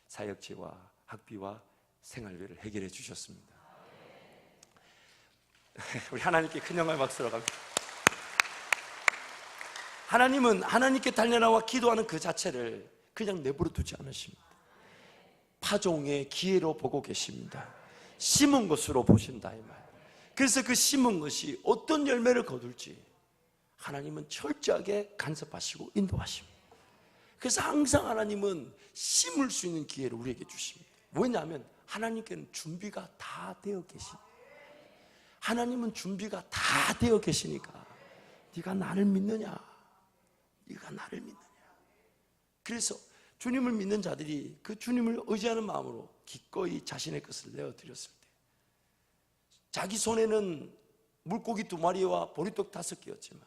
사역지와 학비와 생활비를 해결해 주셨습니다. 우리 하나님께 큰 영광의 박수로 갑니다. 하나님은 하나님께 달려나와 기도하는 그 자체를 그냥 내버려 두지 않으십니다. 파종의 기회로 보고 계십니다. 심은 것으로 보신다, 이 말. 그래서 그 심은 것이 어떤 열매를 거둘지 하나님은 철저하게 간섭하시고 인도하십니다. 그래서 항상 하나님은 심을 수 있는 기회를 우리에게 주십니다. 왜냐하면 하나님께는 준비가 다 되어 계십니다. 하나님은 준비가 다 되어 계시니까, 네가 나를 믿느냐, 네가 나를 믿느냐. 그래서 주님을 믿는 자들이 그 주님을 의지하는 마음으로 기꺼이 자신의 것을 내어드렸을 때, 자기 손에는 물고기 2마리와 보리떡 5개였지만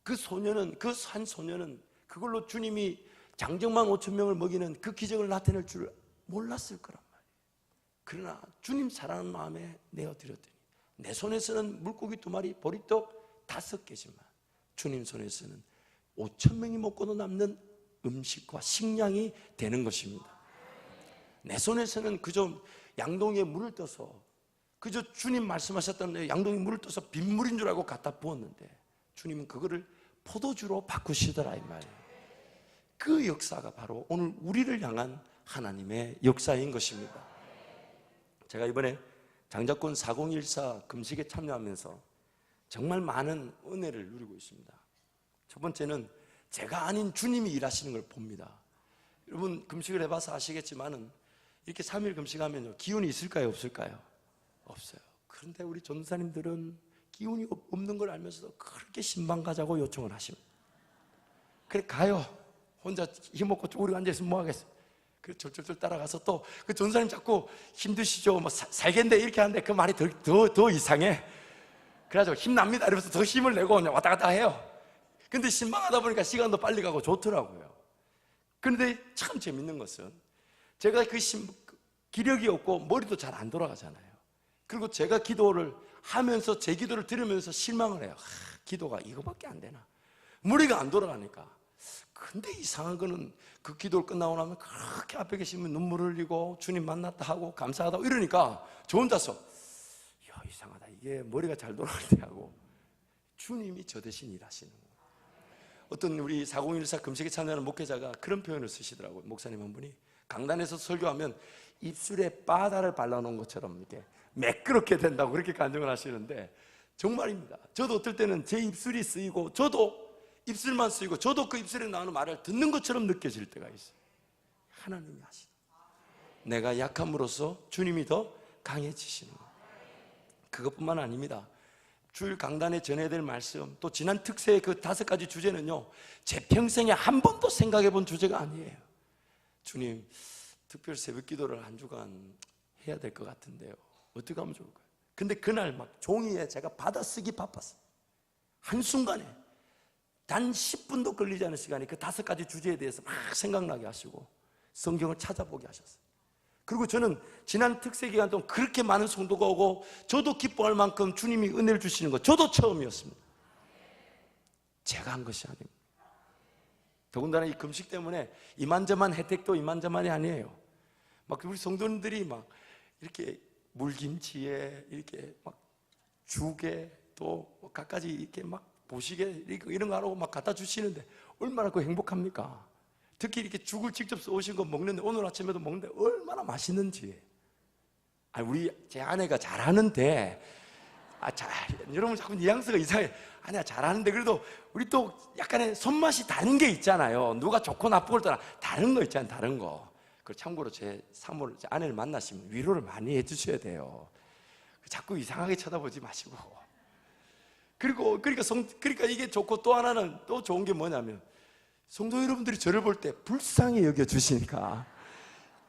그 소녀는, 그 한 소녀는 그걸로 주님이 장정만 5,000명을 먹이는 그 기적을 나타낼 줄 몰랐을 거란 말이에요. 그러나 주님 사랑하는 마음에 내어드렸더니 내 손에서는 물고기 2마리, 보리떡 5개지만 주님 손에서는 5,000명이 먹고도 남는 음식과 식량이 되는 것입니다. 내 손에서는 그저 양동이에 물을 떠서 그저 주님 말씀하셨던 양동이 물을 떠서 빗물인 줄 알고 갖다 부었는데 주님은 그거를 포도주로 바꾸시더라 이 말이에요. 그 역사가 바로 오늘 우리를 향한 하나님의 역사인 것입니다. 제가 이번에 장자권 4014 금식에 참여하면서 정말 많은 은혜를 누리고 있습니다. 첫 번째는 제가 아닌 주님이 일하시는 걸 봅니다. 여러분 금식을 해봐서 아시겠지만은 이렇게 3일 금식하면요 기운이 있을까요 없을까요? 없어요. 그런데 우리 전도사님들은 기운이 없는 걸 알면서도 그렇게 신방 가자고 요청을 하십니다. 그래 가요. 혼자 힘없고 쪼그리고 앉아있으면 뭐 하겠어요? 그래 절절절 따라가서 또 그 전도사님 자꾸 힘드시죠? 뭐 살겠는데 이렇게 하는데 그 말이 더 이상해. 그래가지고 힘납니다 이러면서 더 힘을 내고 그냥 왔다 갔다 해요. 근데 신방하다 보니까 시간도 빨리 가고 좋더라고요. 그런데 참 재밌는 것은 제가 기력이 없고 머리도 잘 안 돌아가잖아요. 그리고 제가 기도를 하면서 제 기도를 들으면서 실망을 해요. 기도가 이거밖에 안 되나? 머리가 안 돌아가니까. 근데 이상한 거는 그 기도를 끝나고 나면 그렇게 앞에 계시면 눈물을 흘리고 주님 만났다 하고 감사하다고 이러니까 저 혼자서 야 이상하다 이게 머리가 잘 돌아가는데 하고 주님이 저 대신 일하시는 거예요. 어떤 우리 4014 금식에 참여하는 목회자가 그런 표현을 쓰시더라고요. 목사님 한 분이 강단에서 설교하면 입술에 바다를 발라놓은 것처럼 이렇게 매끄럽게 된다고 그렇게 간증을 하시는데 정말입니다. 저도 어떨 때는 제 입술이 쓰이고 저도 입술만 쓰이고 저도 그 입술에 나오는 말을 듣는 것처럼 느껴질 때가 있어요. 하나님이 하시다. 내가 약함으로써 주님이 더 강해지시는 거예요. 그것뿐만 아닙니다. 주일 강단에 전해야 될 말씀 또 지난 특세의 그 5가지 주제는요 제 평생에 한 번도 생각해 본 주제가 아니에요. 주님 특별 새벽 기도를 한 주간 해야 될 것 같은데요 어떻게 하면 좋을까요? 근데 그날 막 종이에 제가 받아쓰기 바빴어요. 한순간에 단 10분도 걸리지 않은 시간에 그 5가지 주제에 대해서 막 생각나게 하시고 성경을 찾아보게 하셨어요. 그리고 저는 지난 특세 기간 동안 그렇게 많은 성도가 오고 저도 기뻐할 만큼 주님이 은혜를 주시는 것 저도 처음이었습니다. 제가 한 것이 아닙니다. 더군다나 이 금식 때문에 이만저만 혜택도 이만저만이 아니에요. 막 우리 성도님들이 막 이렇게 물김치에 이렇게 막 죽에 또 갖가지 이렇게 막 보시게 이런 거 하라고 막 갖다 주시는데 얼마나 그 행복합니까? 특히 이렇게 죽을 직접 써오신 거 먹는데 오늘 아침에도 먹는데 얼마나 맛있는지. 우리 제 아내가 잘하는데 여러분 자꾸 뉘앙스가 이상해. 아니야 잘하는데 그래도 우리 또 약간의 손맛이 다른 게 있잖아요. 누가 좋고 나쁘고를 떠나 다른 거 있잖아요. 다른 거. 그 참고로 제 사모를 제 아내를 만나시면 위로를 많이 해주셔야 돼요. 자꾸 이상하게 쳐다보지 마시고. 그러니까 이게 좋고 또 하나는 또 좋은 게 뭐냐면 성도 여러분들이 저를 볼 때 불쌍히 여겨주시니까.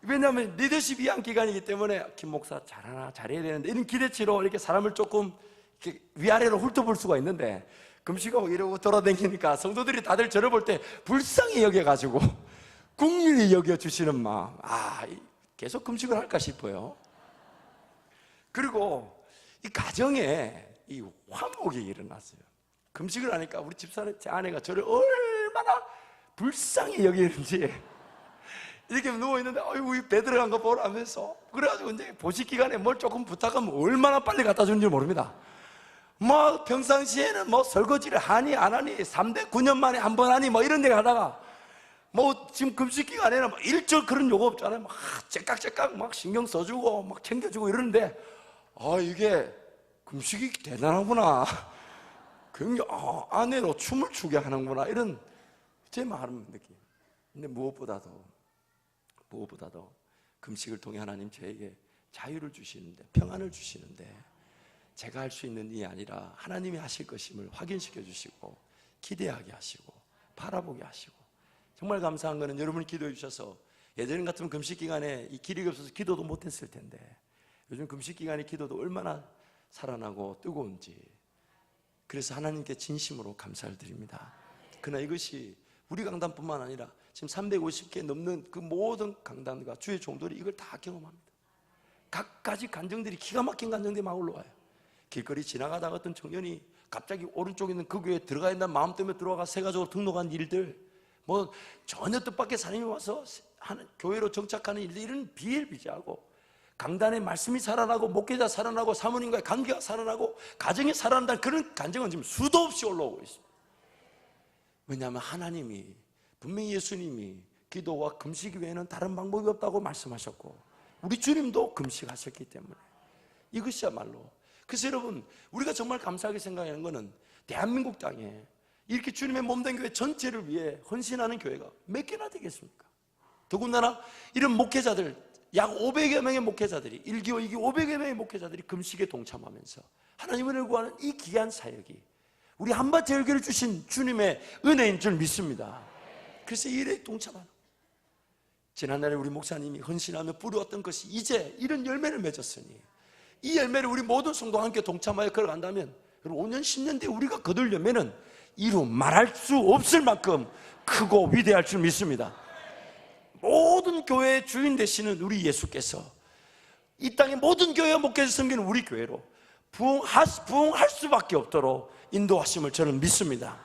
왜냐하면 리더십 위한 기간이기 때문에 김 목사 잘하나 잘해야 되는데 이런 기대치로 이렇게 사람을 조금 이렇게 위아래로 훑어볼 수가 있는데 금식하고 이러고 돌아다니니까 성도들이 다들 저를 볼 때 불쌍히 여겨가지고 국률이 여겨주시는 마음. 계속 금식을 할까 싶어요. 그리고 이 가정에 이 화목이 일어났어요. 금식을 하니까 우리 집사람 제 아내가 저를 얼마나 불쌍히 여기는지 이렇게 누워있는데 어이구 이 배 들어간 거 보라면서 그래가지고 이제 보식 기간에 뭘 조금 부탁하면 얼마나 빨리 갖다 주는지 모릅니다. 뭐 평상시에는 뭐 설거지를 하니 안 하니 3대 9년 만에 한 번 하니 뭐 이런 데 가다가 뭐 지금 금식 기간에는 뭐 일절 그런 요구 없잖아요. 막 째깍째깍 막 신경 써주고 막 챙겨주고 이러는데 이게 금식이 대단하구나. 굉장히 아내로 춤을 추게 하는구나 이런 제 마음 느낌. 근데 무엇보다도 금식을 통해 하나님 저에게 자유를 주시는데 평안을 주시는데 제가 할 수 있는 일이 아니라 하나님이 하실 것임을 확인시켜 주시고 기대하게 하시고 바라보게 하시고 정말 감사한 거는 여러분이 기도해 주셔서 예전 같으면 금식 기간에 이 기력이 없어서 기도도 못했을 텐데 요즘 금식 기간에 기도도 얼마나 살아나고 뜨거운지 그래서 하나님께 진심으로 감사를 드립니다. 그러나 이것이 우리 강단뿐만 아니라 지금 350개 넘는 그 모든 강단과 주의 종들이 이걸 다 경험합니다. 각가지 간증들이 기가 막힌 간증들이 막 올라와요. 길거리 지나가다가 어떤 청년이 갑자기 오른쪽에 있는 그 교회에 들어가야 한다는 마음 때문에 들어가 세가족으로 등록한 일들 뭐 전혀 뜻밖의 사람이 와서 하는 교회로 정착하는 일들 이런 비일비재하고 강단에 말씀이 살아나고 목회자 살아나고 사모님과의 관계가 살아나고 가정이 살아난다는 그런 간증은 지금 수도 없이 올라오고 있습니다. 왜냐하면 하나님이 분명히 예수님이 기도와 금식 외에는 다른 방법이 없다고 말씀하셨고 우리 주님도 금식하셨기 때문에 이것이야말로. 그래서 여러분, 우리가 정말 감사하게 생각하는 것은 대한민국 땅에 이렇게 주님의 몸된 교회 전체를 위해 헌신하는 교회가 몇 개나 되겠습니까? 더군다나 이런 목회자들, 약 500여 명의 목회자들이 1기호, 2기호 500여 명의 목회자들이 금식에 동참하면서 하나님을 구하는 이 귀한 사역이 우리 한밭제일교회를 주신 주님의 은혜인 줄 믿습니다. 그래서 이 일에 동참하는, 지난날에 우리 목사님이 헌신하며 뿌려왔던 것이 이제 이런 열매를 맺었으니 이 열매를 우리 모든 성도가 함께 동참하여 걸어간다면 5년, 10년 뒤에 우리가 거둘 열매는 이루 말할 수 없을 만큼 크고 위대할 줄 믿습니다. 모든 교회의 주인 되시는 우리 예수께서 이 땅의 모든 교회와 목회에서 섬기는 우리 교회로 부흥할 수밖에 없도록 인도하심을 저는 믿습니다.